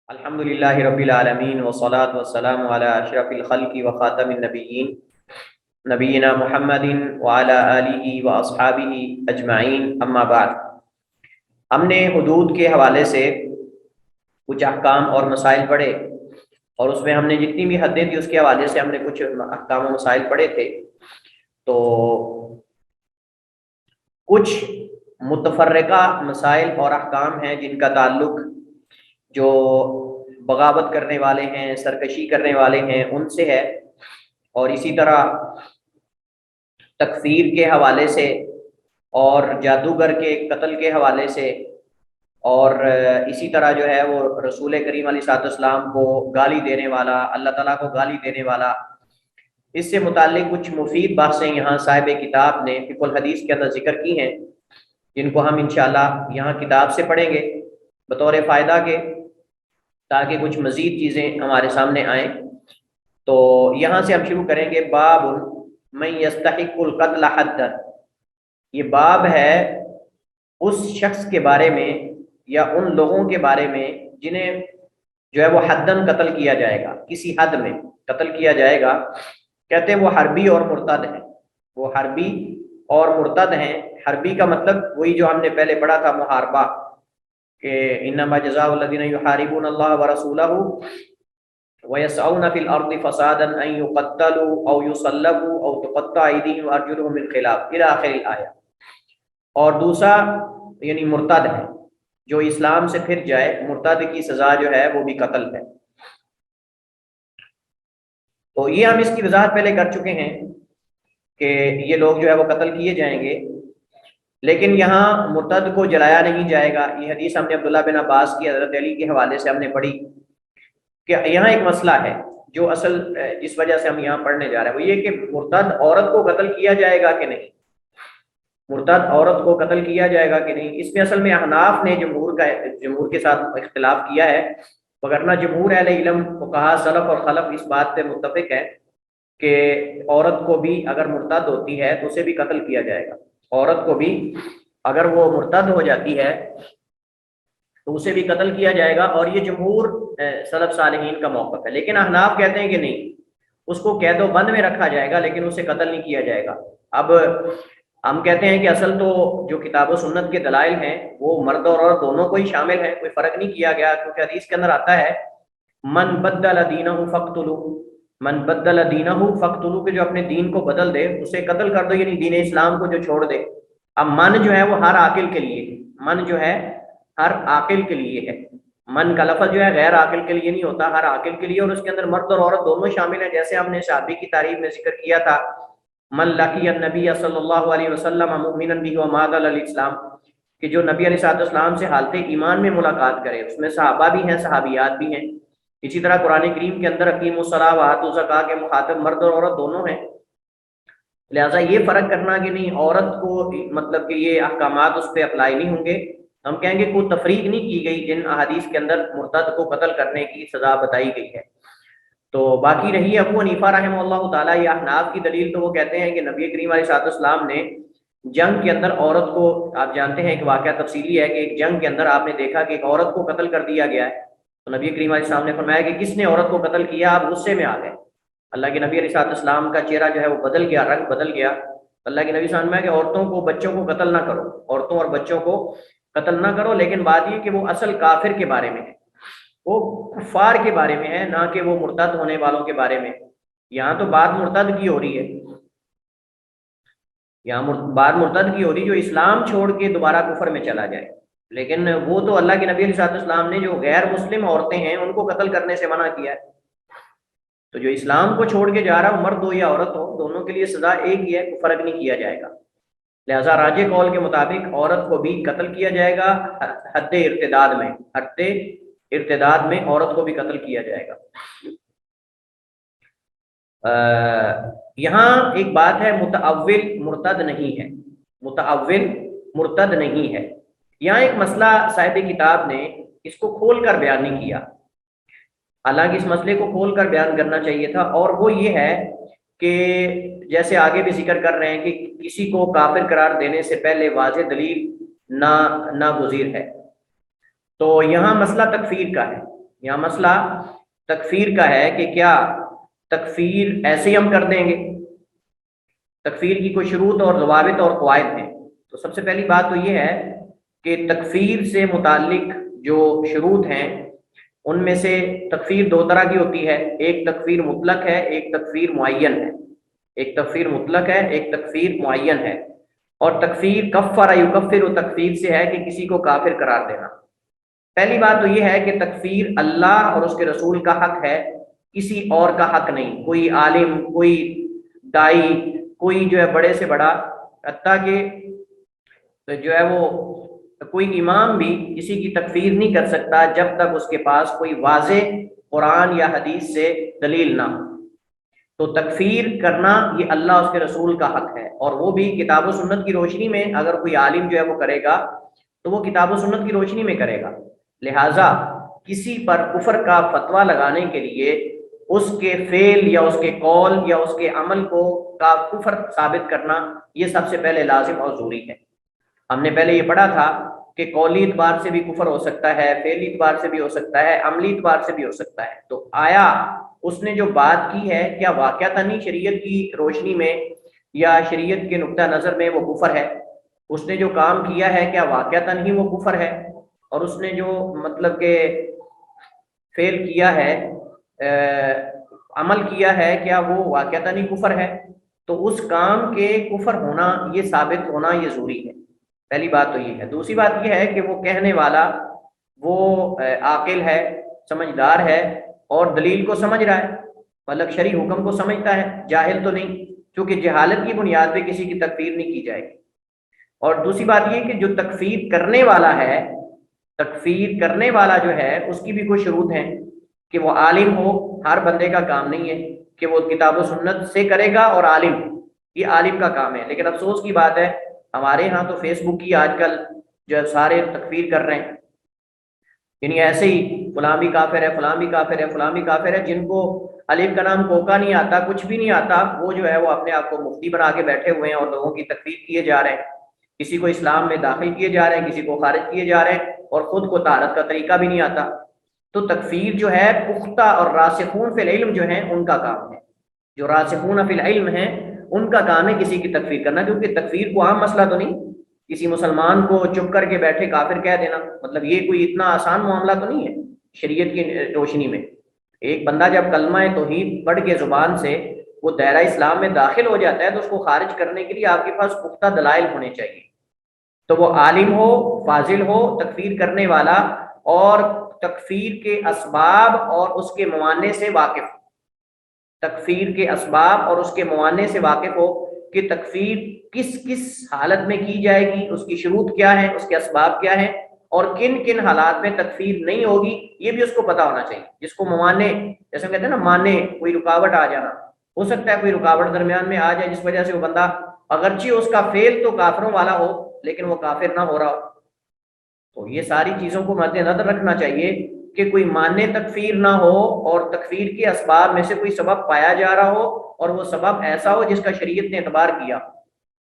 الحمد للہ رب العالمین والصلاة والسلام علی اشرف الخلق وخاتم النبیین نبینا محمد وعلی آلہ واصحابہ اجمعین، اما بعد۔ ہم نے حدود کے حوالے سے کچھ احکام اور مسائل پڑھے، اور اس میں ہم نے جتنی بھی حدیں تھی اس کے حوالے سے ہم نے کچھ احکام و مسائل پڑھے تھے۔ تو کچھ متفرقہ مسائل اور احکام ہیں جن کا تعلق جو بغاوت کرنے والے ہیں، سرکشی کرنے والے ہیں، ان سے ہے، اور اسی طرح تکفیر کے حوالے سے اور جادوگر کے قتل کے حوالے سے، اور اسی طرح جو ہے وہ رسول کریم علیہ الصلوۃ والسلام کو گالی دینے والا، اللہ تعالیٰ کو گالی دینے والا، اس سے متعلق کچھ مفید باتیں یہاں صاحب کتاب نے فقہ الحدیث کے اندر ذکر کی ہیں، جن کو ہم انشاءاللہ یہاں کتاب سے پڑھیں گے بطور فائدہ کے، تاکہ کچھ مزید چیزیں ہمارے سامنے آئیں۔ تو یہاں سے ہم شروع کریں گے، باب من یستحق القتل حدا۔ یہ باب ہے اس شخص کے بارے میں یا ان لوگوں کے بارے میں جنہیں جو ہے وہ حدن قتل کیا جائے گا، کسی حد میں قتل کیا جائے گا۔ کہتے ہیں وہ حربی اور مرتد ہیں، وہ حربی اور مرتد ہیں۔ حربی کا مطلب وہی جو ہم نے پہلے پڑھا تھا، محاربہ، کہ انما جزاء الذین یحاربون اللہ ورسولہ ویسعون فی الارض فسادا ان یقتلوا او یصلبوا او تقطع ایدیہم وارجلہم من خلاف الی آخر الآیہ۔ اور دوسرا یعنی مرتد ہے، جو اسلام سے پھر جائے، مرتد کی سزا جو ہے وہ بھی قتل ہے۔ تو یہ ہم اس کی وضاحت پہلے کر چکے ہیں کہ یہ لوگ جو ہے وہ قتل کیے جائیں گے، لیکن یہاں مرتد کو جلایا نہیں جائے گا۔ یہ حدیث ہم نے عبداللہ بن عباس کی، حضرت علی کے حوالے سے ہم نے پڑھی کہ یہاں ایک مسئلہ ہے جو اصل جس وجہ سے ہم یہاں پڑھنے جا رہے ہیں، وہ یہ کہ مرتد عورت کو قتل کیا جائے گا کہ نہیں، مرتد عورت کو قتل کیا جائے گا کہ نہیں۔ اس میں اصل میں احناف نے جمہور کے ساتھ اختلاف کیا ہے، وگرنہ جمہور اہل علم فقہا سلف اور خلف اس بات پہ متفق ہے کہ عورت کو بھی اگر مرتد ہوتی ہے تو اسے بھی قتل کیا جائے گا۔ عورت کو بھی اگر وہ مرتد ہو جاتی ہے تو اسے بھی قتل کیا جائے گا، اور یہ جمہور سلف صالحین کا موقف ہے۔ لیکن احناف کہتے ہیں کہ نہیں، اس کو قید و بند میں رکھا جائے گا لیکن اسے قتل نہیں کیا جائے گا۔ اب ہم کہتے ہیں کہ اصل تو جو کتاب و سنت کے دلائل ہیں وہ مرد اور عورت دونوں کو ہی شامل ہیں، کوئی فرق نہیں کیا گیا، کیونکہ حدیث کے اندر آتا ہے من بدل دینہ فاقتلوہ، من بدل دینہ فاقتلوہ، کہ جو اپنے دین کو بدل دے اسے قتل کر دو، یعنی دین اسلام کو جو چھوڑ دے۔ اب من جو ہے وہ ہر عاقل کے لیے ہے، من جو ہے ہر عاقل کے لیے ہے، من کا لفظ جو ہے غیر عاقل کے لیے نہیں ہوتا، ہر عاقل کے لیے، اور اس کے اندر مرد اور عورت دونوں شامل ہیں۔ جیسے ہم نے صحابی کی تعریف میں ذکر کیا تھا، من لقی النبی صلی اللہ علیہ وسلم مؤمنا بہ ومات علی الاسلام، کہ جو نبی علیہ الصلوۃ والسلام سے حالت ایمان میں ملاقات کرے، اس میں صحابہ بھی ہیں، صحابیات بھی ہیں۔ اسی طرح قرآن کریم کے اندر اقیموا الصلاۃ وآتوا الزکاۃ کے مخاطب مرد اور عورت دونوں ہیں۔ لہٰذا یہ فرق کرنا کہ نہیں عورت کو مطلب کہ یہ احکامات اس پہ اپلائی نہیں ہوں گے، ہم کہیں گے کوئی تفریق نہیں کی گئی جن احادیث کے اندر مرتد کو قتل کرنے کی سزا بتائی گئی ہے۔ تو باقی رہی ابو حنیفہ رحمہ اللہ تعالیٰ یا احناف کی دلیل، تو وہ کہتے ہیں کہ نبی کریم علیہ الصلوۃ والسلام نے جنگ کے اندر عورت کو، آپ جانتے ہیں ایک واقعہ تفصیلی ہے کہ ایک جنگ کے اندر آپ نے دیکھا کہ ایک عورت کو قتل کر دیا گیا ہے، تو نبی کریم علیہ السلام نے فرمایا کہ کس نے عورت کو قتل کیا؟ آپ غصے میں آ گئے۔ اللہ کے نبی علیہ الصلوۃ والسلام کا چہرہ جو ہے وہ بدل گیا، رنگ بدل گیا۔ اللہ کے نبی صلی اللہ علیہ وسلم کہ عورتوں کو، بچوں کو قتل نہ کرو، عورتوں اور بچوں کو قتل نہ کرو، لیکن بات یہ کہ وہ اصل کافر کے بارے میں ہے، وہ کفار کے بارے میں ہے، نہ کہ وہ مرتد ہونے والوں کے بارے میں۔ یہاں تو بات مرتد کی ہو رہی ہے، یہاں بات مرتد کی ہو رہی جو اسلام چھوڑ کے دوبارہ کفر میں چلا جائے، لیکن وہ تو اللہ کے نبی علیہ الصلوۃ والسلام نے جو غیر مسلم عورتیں ہیں ان کو قتل کرنے سے منع کیا ہے۔ تو جو اسلام کو چھوڑ کے جا رہا ہو، مرد ہو یا عورت ہو، دونوں کے لیے سزا ایک ہی ہے، فرق نہیں کیا جائے گا۔ لہذا راجح قول کے مطابق عورت کو بھی قتل کیا جائے گا حد ارتداد میں، حد ارتداد میں عورت کو بھی قتل کیا جائے گا۔ یہاں ایک بات ہے، متأول مرتد نہیں ہے، متأول مرتد نہیں ہے۔ یہاں ایک مسئلہ صاحب کتاب نے اس کو کھول کر بیان نہیں کیا، حالانکہ اس مسئلے کو کھول کر بیان کرنا چاہیے تھا، اور وہ یہ ہے کہ جیسے آگے بھی ذکر کر رہے ہیں کہ کسی کو کافر قرار دینے سے پہلے واضح دلیل ناگزیر ہے۔ تو یہاں مسئلہ تکفیر کا ہے، یہاں مسئلہ تکفیر کا ہے کہ کیا تکفیر ایسے ہی ہم کر دیں گے، تکفیر کی کوئی شروط اور ضوابط اور قواعد ہیں۔ تو سب سے پہلی بات تو یہ ہے کہ تکفیر سے متعلق جو شروط ہیں ان میں سے تکفیر دو طرح کی ہوتی ہے، ایک تکفیر مطلق ہے، ایک تکفیر معین ہے۔ ایک تکفیر مطلق ہے، ایک تکفیر معین ہے۔ اور تکفیر کفر یکفر و تکفیر سے ہے کہ کسی کو کافر قرار دینا۔ پہلی بات تو یہ ہے کہ تکفیر اللہ اور اس کے رسول کا حق ہے، کسی اور کا حق نہیں۔ کوئی عالم، کوئی دائی، کوئی جو ہے بڑے سے بڑا، حتیٰ کہ جو ہے وہ کوئی امام بھی کسی کی تکفیر نہیں کر سکتا جب تک اس کے پاس کوئی واضح قرآن یا حدیث سے دلیل نہ ہو۔ تو تکفیر کرنا یہ اللہ اس کے رسول کا حق ہے، اور وہ بھی کتاب و سنت کی روشنی میں۔ اگر کوئی عالم جو ہے وہ کرے گا تو وہ کتاب و سنت کی روشنی میں کرے گا۔ لہٰذا کسی پر کفر کا فتویٰ لگانے کے لیے اس کے فعل یا اس کے قول یا اس کے عمل کو کا کفر ثابت کرنا یہ سب سے پہلے لازم اور ضروری ہے۔ ہم نے پہلے یہ پڑھا تھا کہ قولی اعتبار سے بھی کفر ہو سکتا ہے، فعلی اعتبار سے بھی ہو سکتا ہے، عملی اعتبار سے بھی ہو سکتا ہے۔ تو آیا اس نے جو بات کی ہے کیا واقعتاً ہی شریعت کی روشنی میں یا شریعت کے نقطہ نظر میں وہ کفر ہے؟ اس نے جو کام کیا ہے کیا واقعتاً ہی وہ کفر ہے؟ اور اس نے جو مطلب کہ فعل کیا ہے، عمل کیا ہے، کیا وہ واقعتاً ہی کفر ہے؟ تو اس کام کے کفر ہونا یہ ثابت ہونا یہ ضروری ہے۔ پہلی بات تو یہ ہے۔ دوسری بات یہ ہے کہ وہ کہنے والا وہ عاقل ہے، سمجھدار ہے اور دلیل کو سمجھ رہا ہے، مطلب شرعی حکم کو سمجھتا ہے، جاہل تو نہیں، کیونکہ جہالت کی بنیاد پہ کسی کی تکفیر نہیں کی جائے گی۔ اور دوسری بات یہ کہ جو تکفیر کرنے والا ہے، تکفیر کرنے والا جو ہے اس کی بھی کوئی شروط ہیں کہ وہ عالم ہو۔ ہر بندے کا کام نہیں ہے کہ وہ کتاب و سنت سے کرے گا اور عالم، یہ عالم کا کام ہے۔ لیکن افسوس کی بات ہے ہمارے ہاں تو فیس بک کی آج کل جو ہے سارے تکفیر کر رہے ہیں، یعنی ایسے ہی فلاں بھی کافر ہے، فلاں بھی کافر ہے، فلاں بھی کافر ہے، جن کو الف کا نام کوکا نہیں آتا، کچھ بھی نہیں آتا، وہ جو ہے وہ اپنے آپ کو مفتی بنا کے بیٹھے ہوئے ہیں اور لوگوں کی تکفیر کیے جا رہے ہیں، کسی کو اسلام میں داخل کیے جا رہے ہیں، کسی کو خارج کیے جا رہے ہیں، اور خود کو طہارت کا طریقہ بھی نہیں آتا۔ تو تکفیر جو ہے پختہ اور راسخون فی العلم جو ہیں ان کا کام ہے، جو راسخون فی العلم ہیں ان کا کام ہے کسی کی تکفیر کرنا، کیونکہ تکفیر کو عام مسئلہ تو نہیں، کسی مسلمان کو چپ کر کے بیٹھے کافر کہہ دینا، مطلب یہ کوئی اتنا آسان معاملہ تو نہیں ہے شریعت کی روشنی میں۔ ایک بندہ جب کلمہ توحید پڑھ کے زبان سے وہ دائرہ اسلام میں داخل ہو جاتا ہے تو اس کو خارج کرنے کے لیے آپ کے پاس پختہ دلائل ہونے چاہیے۔ تو وہ عالم ہو، فاضل ہو، تکفیر کرنے والا، اور تکفیر کے اسباب اور اس کے موانع سے واقف ہو، تکفیر کے اسباب اور اس کے موانع سے واقف ہو کہ تکفیر کس کس حالت میں کی جائے گی، اس کی شروط کیا ہیں، اس کے اسباب کیا ہیں، اور کن کن حالات میں تکفیر نہیں ہوگی، یہ بھی اس کو پتا ہونا چاہیے۔ جس کو موانع، جیسے کہتے ہیں نا مانع، کوئی رکاوٹ آ جانا، ہو سکتا ہے کوئی رکاوٹ درمیان میں آ جائے جس وجہ سے وہ بندہ اگرچہ اس کا فعل تو کافروں والا ہو لیکن وہ کافر نہ ہو رہا ہو۔ تو یہ ساری چیزوں کو مد نظر رکھنا چاہیے کہ کوئی مانع تکفیر نہ ہو، اور تکفیر کے اسباب میں سے کوئی سبب پایا جا رہا ہو اور وہ سبب ایسا ہو جس کا شریعت نے اعتبار کیا،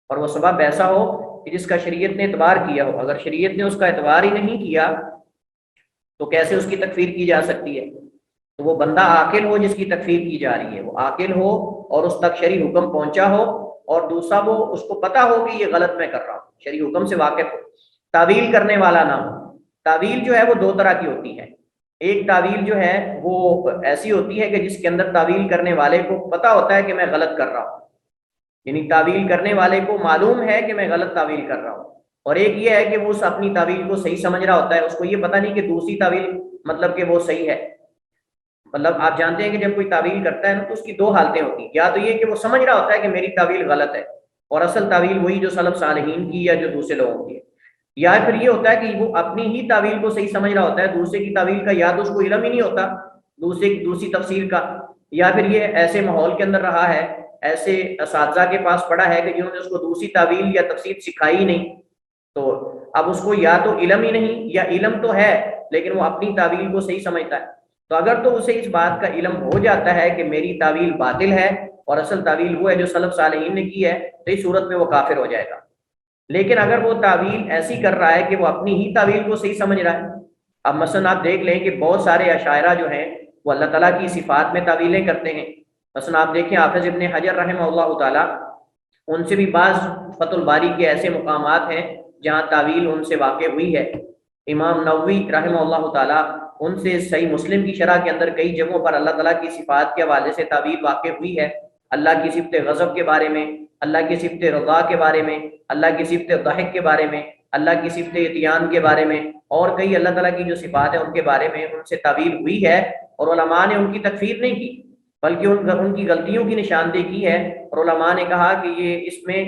اور وہ سبب ایسا ہو کہ جس کا شریعت نے اعتبار کیا ہو۔ اگر شریعت نے اس کا اعتبار ہی نہیں کیا تو کیسے اس کی تکفیر کی جا سکتی ہے؟ تو وہ بندہ عاقل ہو جس کی تکفیر کی جا رہی ہے، وہ عاقل ہو اور اس تک شرعی حکم پہنچا ہو، اور دوسرا وہ اس کو پتا ہو کہ یہ غلط میں کر رہا ہوں، شرعی حکم سے واقف ہو، تعویل کرنے والا نہ ہو۔ تعویل جو ہے وہ دو طرح کی ہوتی ہے۔ ایک تعویل جو ہے وہ ایسی ہوتی ہے کہ جس کے اندر تعویل کرنے والے کو پتا ہوتا ہے کہ میں غلط کر رہا ہوں، یعنی تعویل کرنے والے کو معلوم ہے کہ میں غلط تعویل کر رہا ہوں۔ اور ایک یہ ہے کہ وہ اس اپنی تعویل کو صحیح سمجھ رہا ہوتا ہے، اس کو یہ پتہ نہیں کہ دوسری تعویل مطلب کہ وہ صحیح ہے۔ مطلب آپ جانتے ہیں کہ جب کوئی تعویل کرتا ہے نا تو اس کی دو حالتیں ہوتی ہیں، یا تو یہ کہ وہ سمجھ رہا ہوتا ہے کہ میری تعویل غلط ہے اور اصل تعویل وہی جو سلف صالحین کی یا جو دوسرے لوگوں کی ہے، یا پھر یہ ہوتا ہے کہ وہ اپنی ہی تعویل کو صحیح سمجھ رہا ہوتا ہے، دوسرے کی تعویل کا یا تو اس کو علم ہی نہیں ہوتا دوسری تفسیر کا، یا پھر یہ ایسے ماحول کے اندر رہا ہے، ایسے اساتذہ کے پاس پڑھا ہے کہ جنہوں نے اس کو دوسری تعویل یا تفسیر سکھائی ہی نہیں، تو اب اس کو یا تو علم ہی نہیں یا علم تو ہے لیکن وہ اپنی تعویل کو صحیح سمجھتا ہے۔ تو اگر تو اسے اس بات کا علم ہو جاتا ہے کہ میری تعویل باطل ہے اور اصل تعویل وہ ہے جو سلف صالحین نے کی ہے، تو اس صورت میں وہ کافر ہو جائے گا۔ لیکن اگر وہ تعویل ایسی کر رہا ہے کہ وہ اپنی ہی تعویل کو صحیح سمجھ رہا ہے، اب مثلا آپ دیکھ لیں کہ بہت سارے اشاعرہ جو ہیں وہ اللہ تعالیٰ کی صفات میں تعویلیں کرتے ہیں. مثلا آپ دیکھیں حافظ ابن حجر رحمہ اللہ تعالیٰ، ان سے بھی بعض فتح الباری کے ایسے مقامات ہیں جہاں تعویل ان سے واقع ہوئی ہے. امام نووی رحمہ اللہ تعالیٰ، ان سے صحیح مسلم کی شرح کے اندر کئی جگہوں پر اللہ تعالیٰ کی صفات کے حوالے سے تعویل واقع ہوئی ہے. اللہ کی صفت غضب کے بارے میں، اللہ کی صفت رضا کے بارے میں، اللہ کی صفت ضحک کے بارے میں، اللہ کی صفت اتیان کے بارے میں، اور کئی اللہ تعالیٰ کی جو صفات ہیں ان کے بارے میں ان سے تعویل ہوئی ہے. اور علماء نے ان کی تکفیر نہیں کی بلکہ ان کی غلطیوں کی نشاندہی کی ہے. اور علماء نے کہا کہ یہ اس میں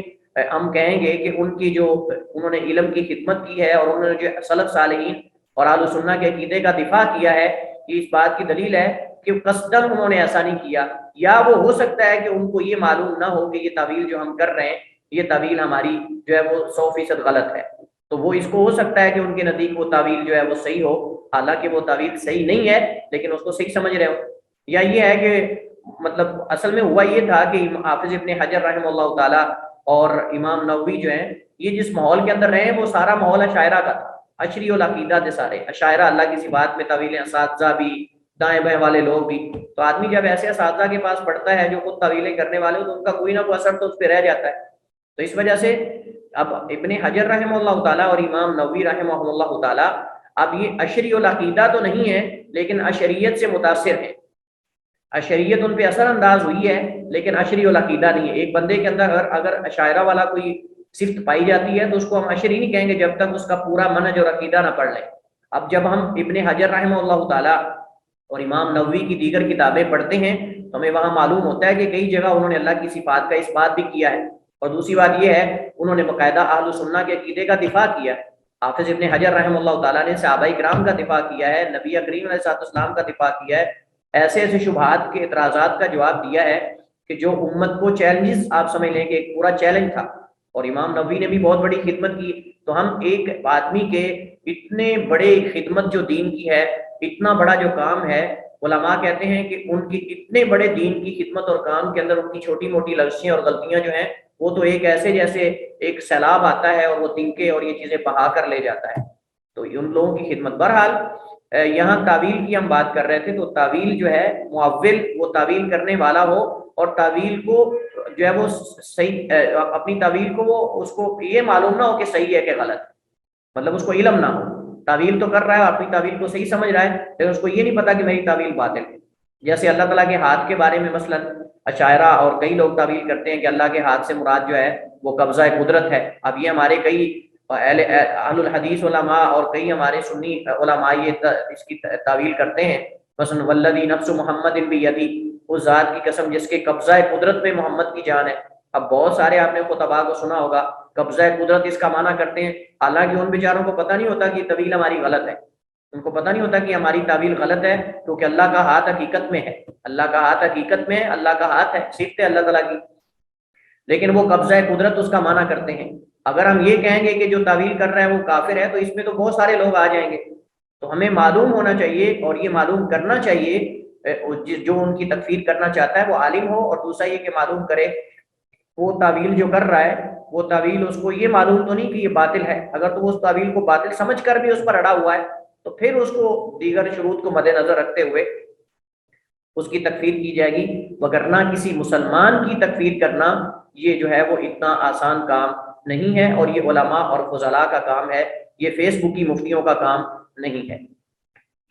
ہم کہیں گے کہ ان کی جو انہوں نے علم کی خدمت کی ہے اور انہوں نے جو سلف صالحین اور اہل سنہ کے عقیدے کا دفاع کیا ہے، یہ اس بات کی دلیل ہے کہ قصداً انہوں نے ایسا نہیں کیا. یا وہ ہو سکتا ہے کہ ان کو یہ معلوم نہ ہو کہ یہ تعویل جو ہم کر رہے ہیں یہ تعویل ہماری جو ہے وہ 100% غلط ہے، تو وہ اس کو ہو سکتا ہے کہ ان کے نزدیک وہ تعویل جو ہے وہ صحیح ہو، حالانکہ وہ تعویل صحیح نہیں ہے لیکن اس کو صحیح سمجھ رہے ہو. یا یہ ہے کہ مطلب اصل میں ہوا یہ تھا کہ حافظ ابن حجر رحمہ اللہ تعالیٰ اور امام نووی جو ہیں یہ جس ماحول کے اندر رہے وہ سارا ماحول اشاعرہ کا تھا. اشری العقیدہ تھے سارے اشاعرہ، اللہ کی صفات میں تعویلیں، اساتذہ بھی، دائیں بائیں والے لوگ بھی. تو آدمی جب ایسے اساتذہ کے پاس پڑھتا ہے جو خود تعویلیں کرنے والے ہو تو ان کا کوئی نہ کوئی اثر تو اس پہ رہ جاتا ہے. تو اس وجہ سے اب ابن حجر رحمہ اللہ تعالیٰ اور امام نووی رحمہ اللہ تعالیٰ اب یہ اشری العقیدہ تو نہیں ہے لیکن اشریت سے متاثر ہیں. اشریت ان پہ اثر انداز ہوئی ہے لیکن اشری العقیدہ نہیں ہے. ایک بندے کے اندر اگر اشاعرہ والا کوئی صفت پائی جاتی ہے تو اس کو ہم اشری نہیں کہیں گے جب تک اس کا پورا منہج اور عقیدہ نہ پڑھ لیں. اب جب ہم ابن حجر رحمہ اللہ تعالیٰ اور امام نووی کی دیگر کتابیں پڑھتے ہیں تو ہمیں وہاں معلوم ہوتا ہے کہ کئی جگہ انہوں نے اللہ کی صفات کا اس بات بھی کیا ہے. اور دوسری بات یہ ہے انہوں نے باقاعدہ اہل سنہ کے عقیدے کا دفاع کیا ہے. حافظ ابن حجر رحمہ اللہ تعالیٰ نے صحابہ کرام کا دفاع کیا ہے، نبی کریم علیہ السلام کا دفاع کیا ہے، ایسے ایسے شبہات کے اعتراضات کا جواب دیا ہے کہ جو امت کو چیلنجز آپ سمجھ لیں کہ ایک پورا چیلنج تھا. اور امام نووی نے بھی بہت بڑی خدمت کی. تو ہم ایک آدمی کے اتنے بڑے خدمت جو دین کی ہے، اتنا بڑا جو کام ہے، علماء کہتے ہیں کہ ان کی اتنے بڑے دین کی خدمت اور کام کے اندر ان کی چھوٹی موٹی لغزشیں اور غلطیاں جو ہیں وہ تو ایک ایسے جیسے ایک سیلاب آتا ہے اور وہ تنکے اور یہ چیزیں بہا کر لے جاتا ہے. تو ان لوگوں کی خدمت. بہرحال یہاں تعویل کی ہم بات کر رہے تھے، تو تعویل جو ہے معول وہ تعویل کرنے والا ہو اور تعویل کو جو ہے وہ صحیح اپنی تعویل کو وہ اس کو یہ معلوم نہ ہو کہ صحیح ہے کہ غلط ہے، مطلب اس کو علم نہ ہو. تعویل تو کر رہا ہے، اپنی تعویل کو صحیح سمجھ رہا ہے لیکن اس کو یہ نہیں پتا کہ میری تعویل باطل ہے. جیسے اللہ تعالیٰ کے ہاتھ کے بارے میں مثلا اشاعرہ اور کئی لوگ تعویل کرتے ہیں کہ اللہ کے ہاتھ سے مراد جو ہے وہ قبضہ قدرت ہے. اب یہ ہمارے کئی اہل الحدیث علماء اور کئی ہمارے سنی علماء یہ اس کی تعویل کرتے ہیں. مثلا والذی نفس محمد بیدی، اس ذات کی قسم جس کے قبضہ قدرت میں محمد کی جان ہے. اب بہت سارے آپ نے خطباء کو سنا ہوگا قبضہ قدرت اس کا معنی کرتے ہیں، حالانکہ ان بیچاروں کو پتہ نہیں ہوتا کہ یہ تعویل ہماری غلط ہے. ان کو پتہ نہیں ہوتا کہ ہماری تعویل غلط ہے کیونکہ اللہ کا ہاتھ حقیقت میں ہے، اللہ کا ہاتھ حقیقت میں ہے، اللہ کا ہاتھ ہے، صفت ہے اللہ تعالیٰ کی، لیکن وہ قبضہ قدرت اس کا معنی کرتے ہیں. اگر ہم یہ کہیں گے کہ جو تعویل کر رہا ہے وہ کافر ہے تو اس میں تو بہت سارے لوگ آ جائیں گے. تو ہمیں معلوم ہونا چاہیے اور یہ معلوم کرنا چاہیے جو ان کی تکفیر کرنا چاہتا ہے وہ عالم ہو، اور دوسرا یہ کہ معلوم کرے وہ تعویل جو کر رہا ہے وہ تعویل اس کو یہ معلوم تو نہیں کہ یہ باطل ہے. اگر تو وہ اس تعویل کو باطل سمجھ کر بھی اس پر اڑا ہوا ہے تو پھر اس کو دیگر شروط کو مد نظر رکھتے ہوئے اس کی تکفیر کی جائے گی. وگرنہ کسی مسلمان کی تکفیر کرنا یہ جو ہے وہ اتنا آسان کام نہیں ہے، اور یہ علماء اور فضلاء کا کام ہے، یہ فیس بک کی مفتیوں کا کام نہیں ہے.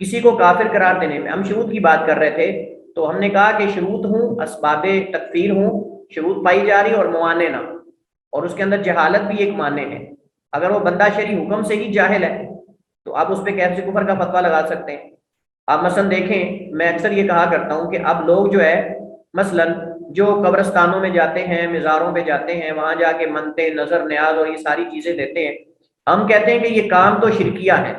کسی کو کافر قرار دینے میں ہم شروط کی بات کر رہے تھے تو ہم نے کہا کہ شروط ہوں، اسباب تکفیر ہوں، شروط پائی جا رہی اور موانع نہ، اور اس کے اندر جہالت بھی ایک مانع ہے. اگر وہ بندہ شرعی حکم سے ہی جاہل ہے تو آپ اس پہ کیسے کفر کا فتویٰ لگا سکتے ہیں. آپ مثلا دیکھیں، میں اکثر یہ کہا کرتا ہوں کہ اب لوگ جو ہے مثلا جو قبرستانوں میں جاتے ہیں، مزاروں پہ جاتے ہیں، وہاں جا کے منتے نظر نیاز اور یہ ساری چیزیں دیتے ہیں، ہم کہتے ہیں کہ یہ کام تو شرکیہ ہے،